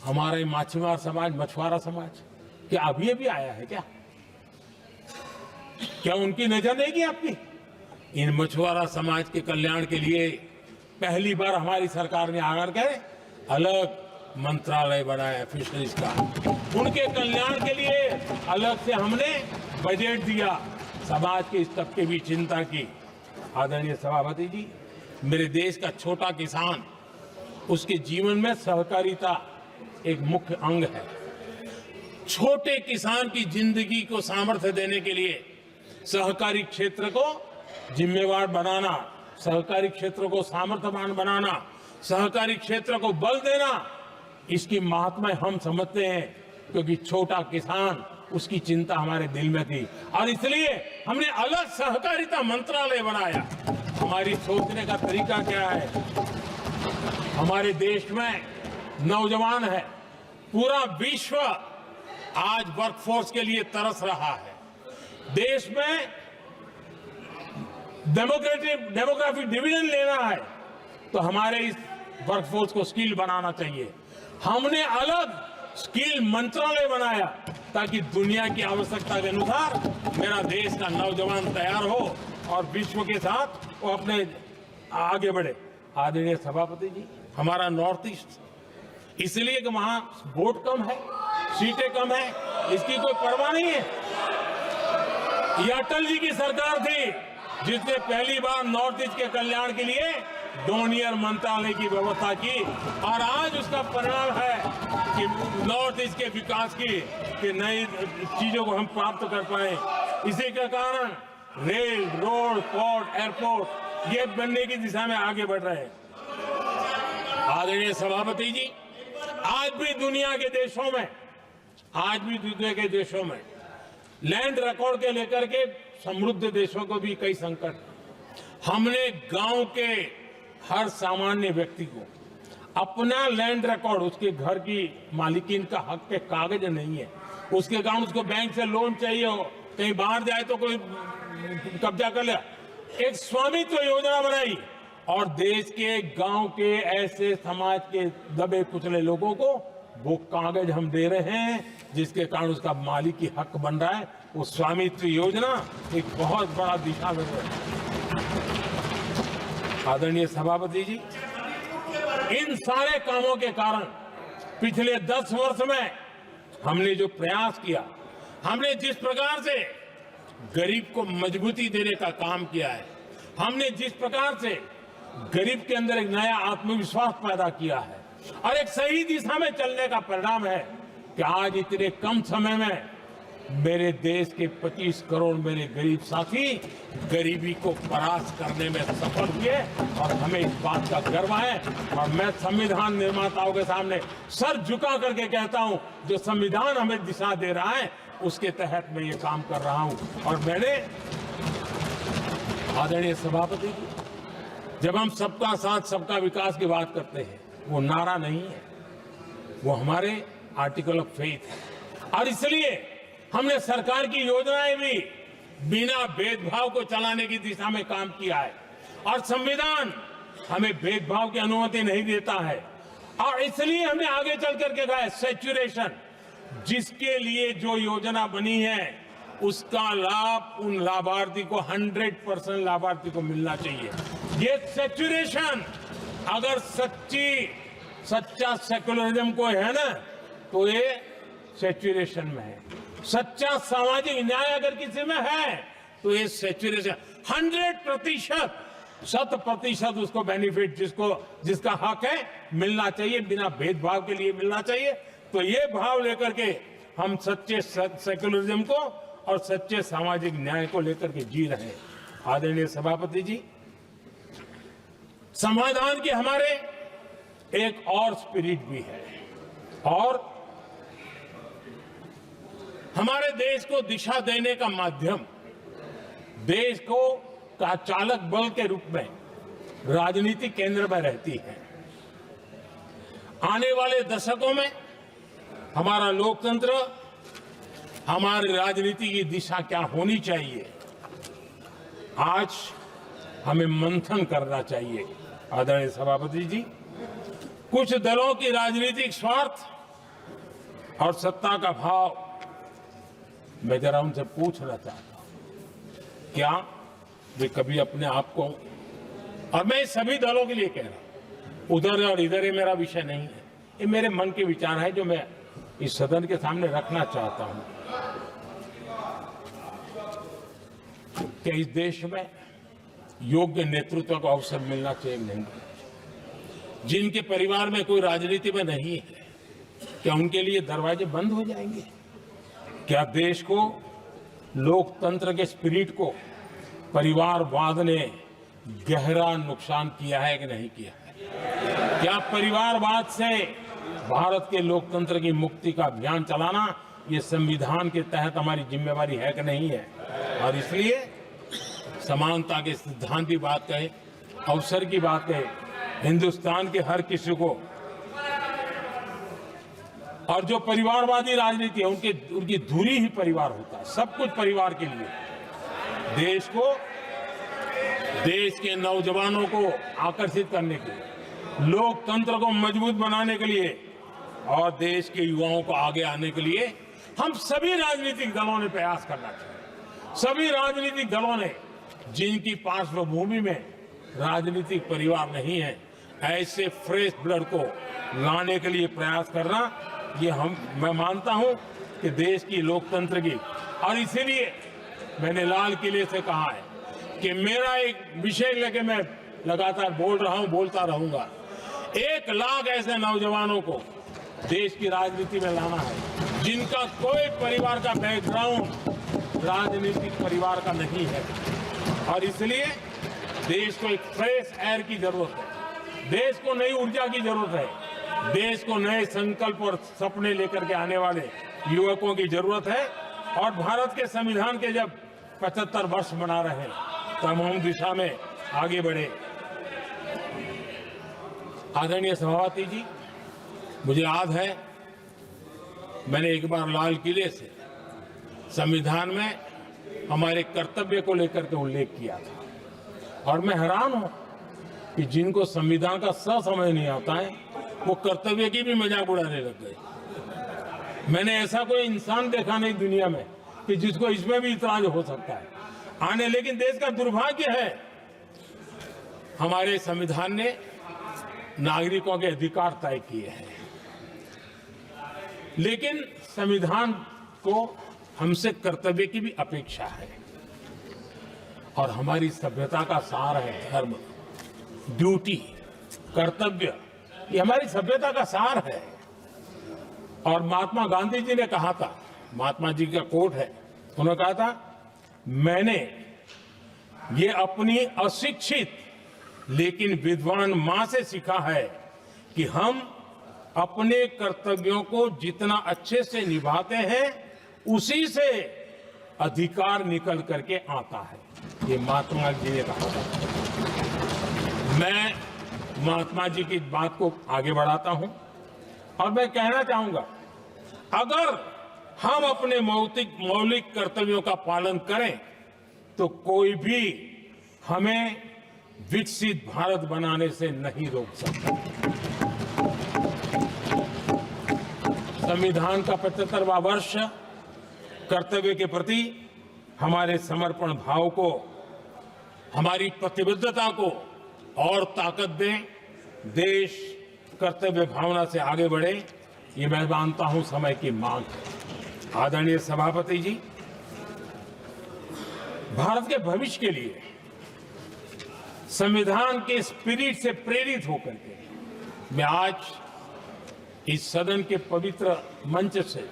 हमारे माछीमार समाज, मछुआरा समाज, क्या अभी भी आया है क्या? क्या उनकी नजर नहीं गई आपकी? इन मछुआरा समाज के कल्याण के लिए पहली बार हमारी सरकार ने आकर के अलग मंत्रालय बनाया फिशरीज का। उनके कल्याण के लिए अलग से हमने बजट दिया, समाज के इस तबके की चिंता की। आदरणीय सभापति जी, मेरे देश का छोटा किसान, उसके जीवन में सहकारिता एक मुख्य अंग है। छोटे किसान की जिंदगी को सामर्थ्य देने के लिए सहकारी क्षेत्र को जिम्मेवार बनाना, सहकारी क्षेत्र को सामर्थ्यवान बनाना, सहकारी क्षेत्र को बल देना, इसकी महात्मा हम समझते हैं, क्योंकि छोटा किसान, उसकी चिंता हमारे दिल में थी और इसलिए हमने अलग सहकारिता मंत्रालय बनाया। हमारी सोचने का तरीका क्या है? हमारे देश में नौजवान है, पूरा विश्व आज वर्कफोर्स के लिए तरस रहा है। देश में डेमोग्राफिक डिवीजन लेना है तो हमारे इस वर्कफोर्स को स्किल बनाना चाहिए। हमने अलग स्किल मंत्रालय बनाया ताकि दुनिया की आवश्यकता के अनुसार मेरा देश का नौजवान तैयार हो और विश्व के साथ वो अपने आगे बढ़े। आदरणीय सभापति जी, हमारा नॉर्थ ईस्ट इसलिए कि वहां वोट कम है, सीटें कम है, इसकी कोई परवाह नहीं है। यह अटल जी की सरकार थी जिसने पहली बार नॉर्थ ईस्ट के कल्याण के लिए डोनियर मंत्रालय की व्यवस्था की और आज उसका परिणाम है कि नॉर्थ ईस्ट के विकास की कि नई चीजों को हम प्राप्त कर पाए। इसी के कारण रेल, रोड, पोर्ट, एयरपोर्ट ये बनने की दिशा में आगे बढ़ रहे हैं। आदरणीय सभापति जी, आज भी दुनिया के देशों में लैंड रिकॉर्ड के लेकर के समृद्ध देशों को भी कई संकट। हमने गांव के हर सामान्य व्यक्ति को अपना लैंड रिकॉर्ड, उसके घर की मालिकीन का हक के कागज नहीं है, उसके गांव उसको बैंक से लोन चाहिए हो, कहीं बाहर जाए तो कोई कब्जा कर ले, एक स्वामित्व योजना बनाई और देश के गांव के ऐसे समाज के दबे कुचले लोगों को वो कागज हम दे रहे हैं जिसके कारण उसका मालिकी हक बन रहा है। वो स्वामित्व योजना एक बहुत बड़ा दिशा में है। आदरणीय सभापति जी, इन सारे कामों के कारण पिछले 10 वर्ष में हमने जो प्रयास किया, हमने जिस प्रकार से गरीब को मजबूती देने का काम किया है, हमने जिस प्रकार से गरीब के अंदर एक नया आत्मविश्वास पैदा किया है और एक सही दिशा में चलने का परिणाम है कि आज इतने कम समय में मेरे देश के 25 करोड़ मेरे गरीब साथी गरीबी को परास्त करने में सफल हुए और हमें इस बात का गर्व है। और मैं संविधान निर्माताओं के सामने सर झुका करके कहता हूं, जो संविधान हमें दिशा दे रहा है उसके तहत मैं ये काम कर रहा हूं। और मैंने, आदरणीय सभापति जी, जब हम सबका साथ सबका विकास की बात करते हैं, वो नारा नहीं है, वो हमारे आर्टिकल ऑफ फेथ है। और इसलिए हमने सरकार की योजनाएं भी बिना भेदभाव को चलाने की दिशा में काम किया है और संविधान हमें भेदभाव की अनुमति नहीं देता है। और इसलिए हमने आगे चल करके कहा है सैचुरेशन, जिसके लिए जो योजना बनी है उसका लाभ उन लाभार्थी को 100% लाभार्थी को मिलना चाहिए। ये सैचुरेशन अगर सच्चा सेकुलरिज्म को है ना, तो ये सैचुरेशन में है। सच्चा सामाजिक न्याय अगर किसी में है तो ये सैचुरेशन 100% उसको बेनिफिट जिसका हक है मिलना चाहिए, बिना भेदभाव के लिए मिलना चाहिए। तो ये भाव लेकर के हम सच्चे सेकुलरिज्म को और सच्चे सामाजिक न्याय को लेकर के जी रहे हैं। आदरणीय सभापति जी, संविधान के हमारे एक और स्पिरिट भी है और हमारे देश को दिशा देने का माध्यम, देश को का चालक बल के रूप में राजनीति केंद्र में रहती है। आने वाले दशकों में हमारा लोकतंत्र, हमारी राजनीति की दिशा क्या होनी चाहिए, आज हमें मंथन करना चाहिए। आदरणीय सभापति जी, कुछ दलों की राजनीतिक स्वार्थ और सत्ता का भाव, मैं जरा उनसे पूछना चाहता हूं, क्या वे कभी अपने आप को, और मैं सभी दलों के लिए कह रहा हूं, उधर और इधर ये मेरा विषय नहीं है, ये मेरे मन के विचार है जो मैं इस सदन के सामने रखना चाहता हूं। कि इस देश में योग्य नेतृत्व का अवसर मिलना चाहिए नहीं? जिनके परिवार में कोई राजनीति में नहीं है, क्या उनके लिए दरवाजे बंद हो जाएंगे? क्या देश को, लोकतंत्र के स्पिरिट को परिवारवाद ने गहरा नुकसान किया है कि नहीं किया है? क्या परिवारवाद से भारत के लोकतंत्र की मुक्ति का अभियान चलाना ये संविधान के तहत हमारी जिम्मेवारी है कि नहीं है? और इसलिए समानता के सिद्धांत की बात कहे, अवसर की बात कहे, हिंदुस्तान के हर किसी को, और जो परिवारवादी राजनीति है उनकी धुरी ही परिवार होता है, सब कुछ परिवार के लिए। देश को, देश के नौजवानों को आकर्षित करने के लिए, लोकतंत्र को मजबूत बनाने के लिए और देश के युवाओं को आगे आने के लिए हम सभी राजनीतिक दलों ने प्रयास करना चाहिए। सभी राजनीतिक दलों ने, जिनकी पार्श्वभूमि में राजनीतिक परिवार नहीं है, ऐसे फ्रेश ब्लड को लाने के लिए प्रयास करना, ये मैं मानता हूं कि देश की लोकतंत्र की, और इसीलिए मैंने लाल किले से कहा है कि मेरा एक विषय लेके मैं लगातार बोल रहा हूं, बोलता रहूंगा। 1 लाख ऐसे नौजवानों को देश की राजनीति में लाना है जिनका कोई परिवार का बैकग्राउंड राजनीतिक परिवार का नहीं है, और इसलिए देश को एक फ्रेश एयर की जरूरत है, देश को नई ऊर्जा की जरूरत है, देश को नए संकल्प और सपने लेकर के आने वाले युवकों की जरूरत है। और भारत के संविधान के जब 75 वर्ष मना रहे हैं तो हम उस दिशा में आगे बढ़े। आदरणीय सभापति जी, मुझे याद है मैंने एक बार लाल किले से संविधान में हमारे कर्तव्य को लेकर के उल्लेख किया था, और मैं हैरान हूं कि जिनको संविधान का समझ नहीं आता है वो कर्तव्य की भी मजाक उड़ाने लग गए। मैंने ऐसा कोई इंसान देखा नहीं दुनिया में कि जिसको इसमें भी इतराज हो सकता है आने। लेकिन देश का दुर्भाग्य है, हमारे संविधान ने नागरिकों के अधिकार तय किए हैं, लेकिन संविधान को हमसे कर्तव्य की भी अपेक्षा है। और हमारी सभ्यता का सार है धर्म, ड्यूटी, कर्तव्य, ये हमारी सभ्यता का सार है। और महात्मा गांधी जी ने कहा था, महात्मा जी का कोट है, उन्होंने कहा था, मैंने ये अपनी अशिक्षित लेकिन विद्वान मां से सीखा है कि हम अपने कर्तव्यों को जितना अच्छे से निभाते हैं उसी से अधिकार निकल करके आता है। ये महात्मा जी ने कहा था। मैं महात्मा जी की बात को आगे बढ़ाता हूं और मैं कहना चाहूंगा, अगर हम अपने मौलिक कर्तव्यों का पालन करें तो कोई भी हमें विकसित भारत बनाने से नहीं रोक सकता। संविधान का 75वां वर्ष कर्तव्य के प्रति हमारे समर्पण भाव को, हमारी प्रतिबद्धता को और ताकत दें, देश कर्तव्य भावना से आगे बढ़े, ये मैं मानता हूं समय की मांग है। आदरणीय सभापति जी, भारत के भविष्य के लिए संविधान के स्पिरिट से प्रेरित होकर के मैं आज इस सदन के पवित्र मंच से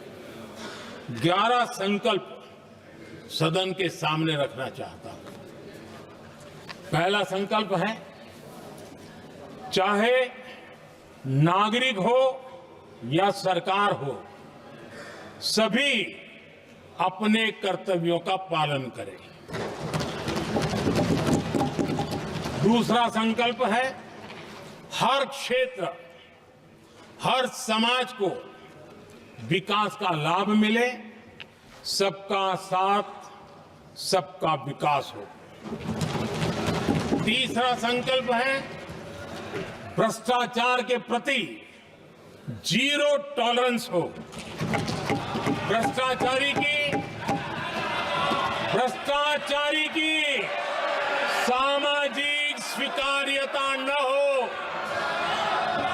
11 संकल्प सदन के सामने रखना चाहता हूं। पहला संकल्प है, चाहे नागरिक हो या सरकार हो, सभी अपने कर्तव्यों का पालन करें। दूसरा संकल्प है, हर क्षेत्र, हर समाज को विकास का लाभ मिले, सबका साथ, सबका विकास हो। तीसरा संकल्प है, भ्रष्टाचार के प्रति जीरो टॉलरेंस हो। भ्रष्टाचारी की सामाजिक स्वीकार्यता न हो।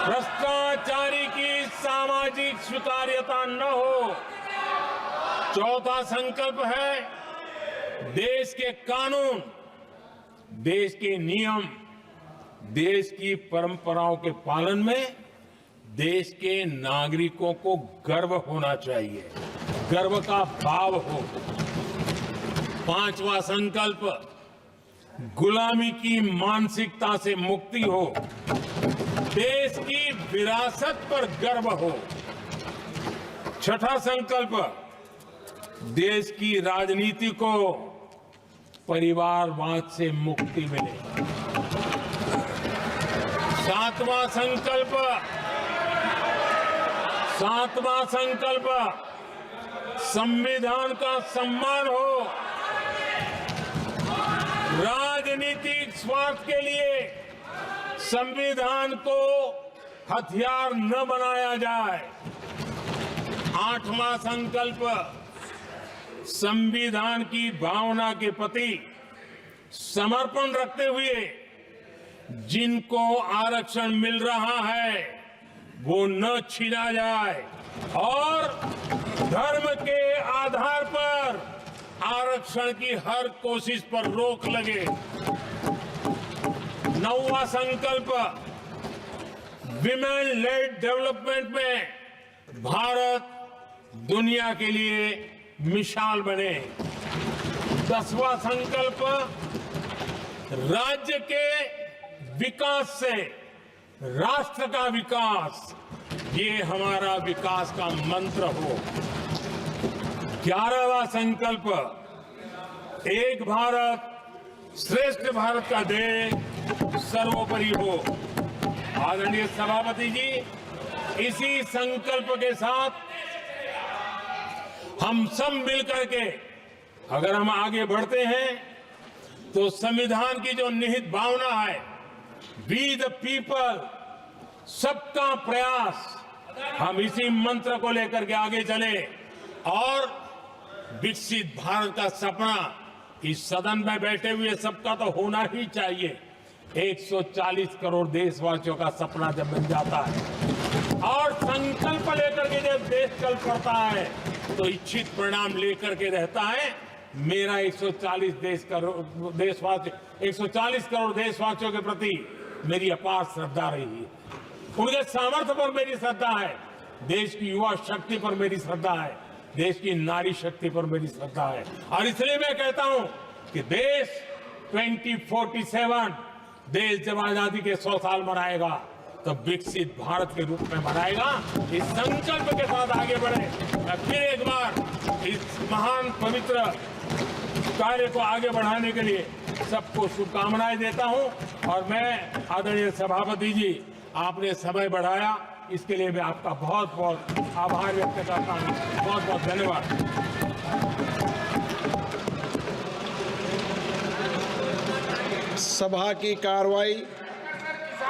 भ्रष्टाचारी की सामाजिक स्वीकार्यता न हो। चौथा संकल्प है, देश के कानून, देश के नियम, देश की परंपराओं के पालन में देश के नागरिकों को गर्व होना चाहिए, गर्व का भाव हो। पांचवा संकल्प, गुलामी की मानसिकता से मुक्ति हो, देश की विरासत पर गर्व हो। छठा संकल्प, देश की राजनीति को परिवारवाद से मुक्ति मिले। सातवां संकल्प, संविधान का सम्मान हो। राजनीतिक स्वार्थ के लिए संविधान को हथियार न बनाया जाए। आठवां संकल्प, संविधान की भावना के प्रति समर्पण रखते हुए जिनको आरक्षण मिल रहा है वो न छीना जाए और धर्म के आधार पर आरक्षण की हर कोशिश पर रोक लगे। नौवां संकल्प, विमेन लेड डेवलपमेंट में भारत दुनिया के लिए मिसाल बने। 10वां संकल्प, राज्य के विकास से राष्ट्र का विकास, ये हमारा विकास का मंत्र हो। 11वां संकल्प, एक भारत श्रेष्ठ भारत का ध्येय सर्वोपरि हो। आदरणीय सभापति जी, इसी संकल्प के साथ हम सब मिलकर के अगर हम आगे बढ़ते हैं तो संविधान की जो निहित भावना है, वी द पीपल, सबका प्रयास, हम इसी मंत्र को लेकर के आगे चले और विकसित भारत का सपना इस सदन में बैठे हुए सबका तो होना ही चाहिए। 140 करोड़ देशवासियों का सपना जब बन जाता है और संकल्प लेकर के जब देश चल पड़ता है तो इच्छित परिणाम लेकर के रहता है। मेरा 140 करोड़ देशवासियों के प्रति मेरी अपार श्रद्धा रही है। उनके सामर्थ्य पर मेरी श्रद्धा है, देश की युवा शक्ति पर मेरी श्रद्धा है, देश की नारी शक्ति पर मेरी श्रद्धा है। और इसलिए मैं कहता हूं कि देश 2047 देश जब आजादी के 100 साल मनाएगा तो विकसित भारत के रूप में मनाएगा। इस संकल्प के साथ आगे बढ़े। मैं फिर एक बार इस महान पवित्र कार्य को आगे बढ़ाने के लिए सबको शुभकामनाएं देता हूं और मैं आदरणीय सभापति जी, आपने समय बढ़ाया इसके लिए मैं आपका बहुत बहुत आभार व्यक्त करता हूं। बहुत बहुत धन्यवाद। सभा की कार्रवाई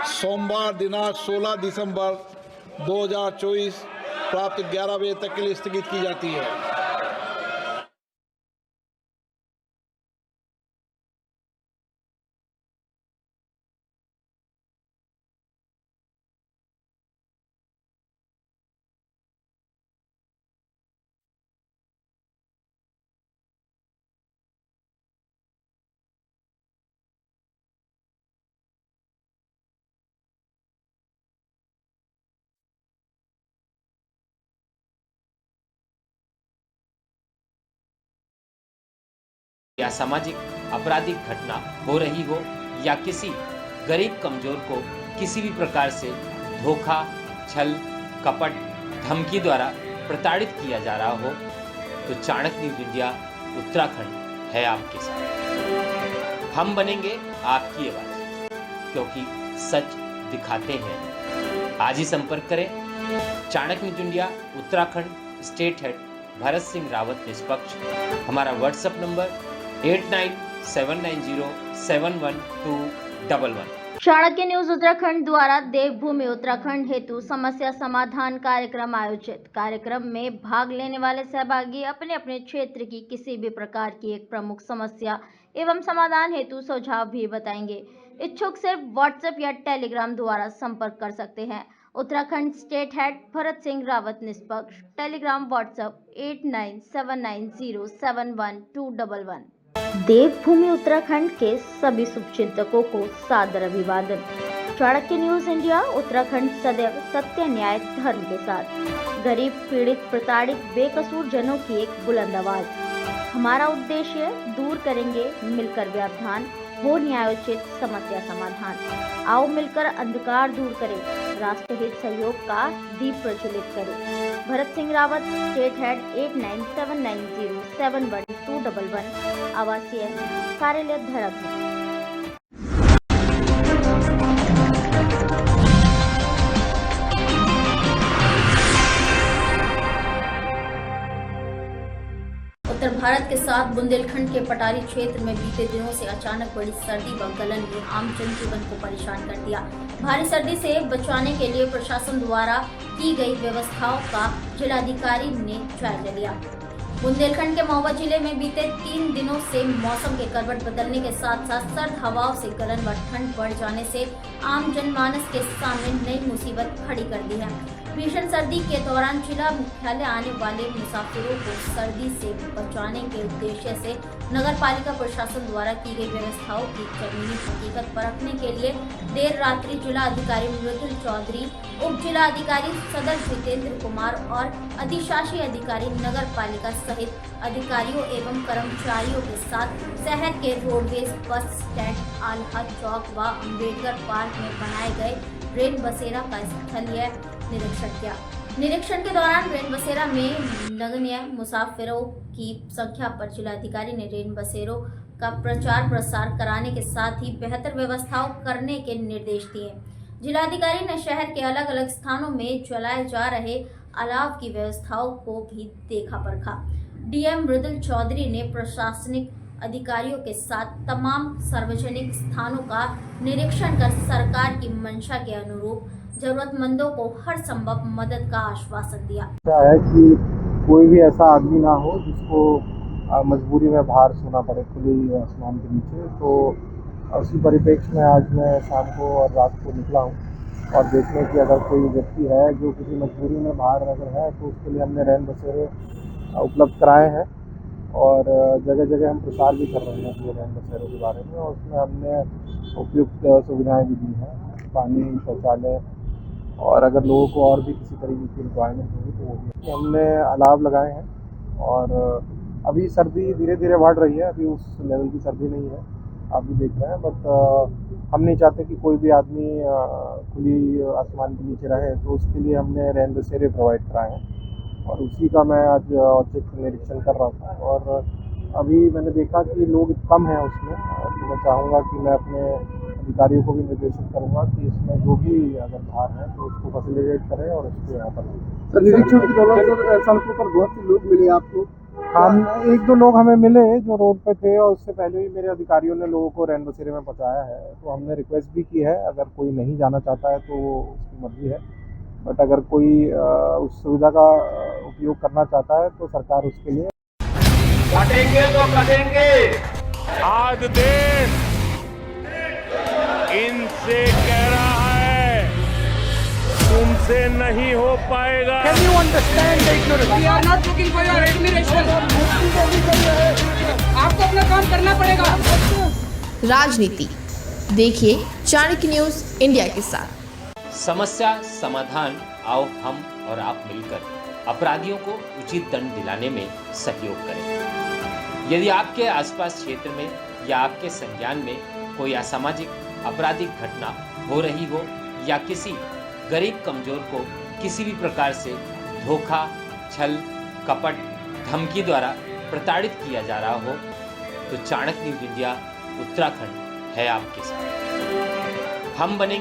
सोमवार दिनांक 16 दिसंबर 2024 प्राप्त 11 बजे तक के लिए स्थगित की जाती है। या सामाजिक आपराधिक घटना हो रही हो या किसी गरीब कमजोर को किसी भी प्रकार से धोखा, छल, कपट, धमकी द्वारा प्रताड़ित किया जा रहा हो तो चाणक्य न्यूज इंडिया उत्तराखंड है आपके साथ। हम बनेंगे आपकी आवाज, क्योंकि सच दिखाते हैं। आज ही संपर्क करें Chanakya news India Uttarakhand state head Bharat Singh Rawat निष्पक्ष। हमारा WhatsApp number 8979071211। Chanakya news Uttarakhand द्वारा देवभूमि उत्तराखंड हेतु समस्या समाधान कार्यक्रम आयोजित। कार्यक्रम में भाग लेने वाले सहभागी अपने अपने क्षेत्र की किसी भी प्रकार की एक प्रमुख समस्या एवं समाधान हेतु सुझाव भी बताएंगे। इच्छुक सिर्फ व्हाट्सएप या टेलीग्राम द्वारा संपर्क कर सकते हैं। उत्तराखंड स्टेट हेड भरत सिंह रावत निष्पक्ष। Telegram WhatsApp 8979071211। देवभूमि उत्तराखंड के सभी शुभचिंतकों को सादर अभिवादन। चाणक्य न्यूज इंडिया उत्तराखंड सदैव सत्य, न्याय, धर्म के साथ। गरीब, पीड़ित, प्रताड़ित, बेकसूर जनों की एक बुलंद आवाज। हमारा उद्देश्य दूर करेंगे मिलकर व्यवधान, हो न्यायोचित समस्या समाधान। आओ मिलकर अंधकार दूर करें, राष्ट्रहित सहयोग का दीप प्रज्वलित करें। भरत सिंह रावत, स्टेट हेड 8979071211, आवासीय कार्यालय देहरादून। उत्तर भारत के साथ बुंदेलखंड के पटारी क्षेत्र में बीते दिनों से अचानक बड़ी सर्दी व गलन ने आम जनजीवन को परेशान कर दिया। भारी सर्दी से बचाने के लिए प्रशासन द्वारा की गई व्यवस्थाओं का जिलाधिकारी ने जायजा लिया। बुंदेलखंड के महोबा जिले में बीते 3 दिनों से मौसम के करवट बदलने के साथ साथ सर्द हवाओं से गलन व ठंड बढ़ जाने से आम जनमानस के सामने नई मुसीबत खड़ी कर दी है। भीषण सर्दी के दौरान जिला मुख्यालय आने वाले मुसाफिरों को सर्दी से बचाने के उद्देश्य से नगर पालिका प्रशासन द्वारा की गई व्यवस्थाओं की जमीनी हकीकत परखने के लिए देर रात्रि जिला अधिकारी मृदुल चौधरी, उप जिला अधिकारी सदर जितेंद्र कुमार और अधिशासी अधिकारी नगर पालिका सहित अधिकारियों एवं कर्मचारियों के साथ शहर के रोडवेज बस स्टैंड, आल्हा चौक व अम्बेडकर पार्क में बनाए गए रेन बसेरा का स्थलीय निरीक्षण किया। निरीक्षण के दौरान रेन बसेरा में नगण्य मुसाफिरों की संख्या पर जिलाधिकारी ने रेन बसेरों का प्रचार प्रसार कराने के साथ ही बेहतर व्यवस्थाओं करने के निर्देश दिए। जिलाधिकारी ने शहर के अलग अलग स्थानों में चलाए जा रहे अलाव की व्यवस्थाओं को भी देखा परखा। डीएम मृदुल चौधरी ने प्रशासनिक अधिकारियों के साथ तमाम सार्वजनिक स्थानों का निरीक्षण कर सरकार की मंशा के अनुरूप जरूरतमंदों को हर संभव मदद का आश्वासन दिया। क्या है कि कोई भी ऐसा आदमी ना हो जिसको मजबूरी में बाहर सोना पड़े खुले आसमान के नीचे। तो उसी परिप्रेक्ष्य में आज मैं शाम को और रात को निकला हूँ और देखने की अगर कोई व्यक्ति है जो किसी मजबूरी में बाहर अगर है तो उसके लिए हमने रैन बसेरे उपलब्ध कराए हैं और जगह जगह हम प्रचार भी कर रहे हैं अपने रैन बसेरों के बारे में और उसमें हमने उपयुक्त सुविधाएं भी दी हैं, पानी, शौचालय और अगर लोगों को और भी किसी तरीके की रिक्वायरमेंट होगी तो वो भी हमने अलाव लगाए हैं। और अभी सर्दी धीरे धीरे बढ़ रही है, अभी उस लेवल की सर्दी नहीं है, आप भी देख रहे हैं, बट हम नहीं चाहते कि कोई भी आदमी खुली आसमान के नीचे रहे, तो उसके लिए हमने रैन बसेरे प्रोवाइड कराए हैं और उसी का मैं आज औचक निरीक्षण कर रहा था। और अभी मैंने देखा कि लोग कम हैं उसमें और तो मैं चाहूँगा कि मैं अपने अधिकारियों को भी निर्देशित करूँगा कि इसमें जो भी अगर बाहर है तो उसको फैसिलिटेट करें और उसको यहाँ पर निरीक्षण के दौरान सड़कों पर बहुत से लोग मिले आपको? हम 1-2 लोग हमें मिले जो रोड पे थे और उससे पहले भी मेरे अधिकारियों ने लोगों को रैन बसेरे में पहुँचाया है। तो हमने रिक्वेस्ट भी की है, अगर कोई नहीं जाना चाहता है तो उसकी मर्जी है, बट अगर कोई उस सुविधा का उपयोग करना चाहता है तो सरकार उसके लिए कटेंगे तो कटेंगे। आज देश इनसे कह रहा है तुमसे नहीं हो पाएगा। Can you understand the ignorance? We are not looking for your admiration. आपको अपना काम करना पड़ेगा। राजनीति देखिए चाणक्य न्यूज इंडिया के साथ। समस्या समाधान, आओ हम और आप मिलकर अपराधियों को उचित दंड दिलाने में सहयोग करें। यदि आपके आसपास क्षेत्र में या आपके संज्ञान में कोई असामाजिक आपराधिक घटना हो रही हो या किसी गरीब कमजोर को किसी भी प्रकार से धोखा, छल, कपट, धमकी द्वारा प्रताड़ित किया जा रहा हो तो चाणक्य न्यूज इंडिया उत्तराखंड है आपके साथ। हम बनेंगे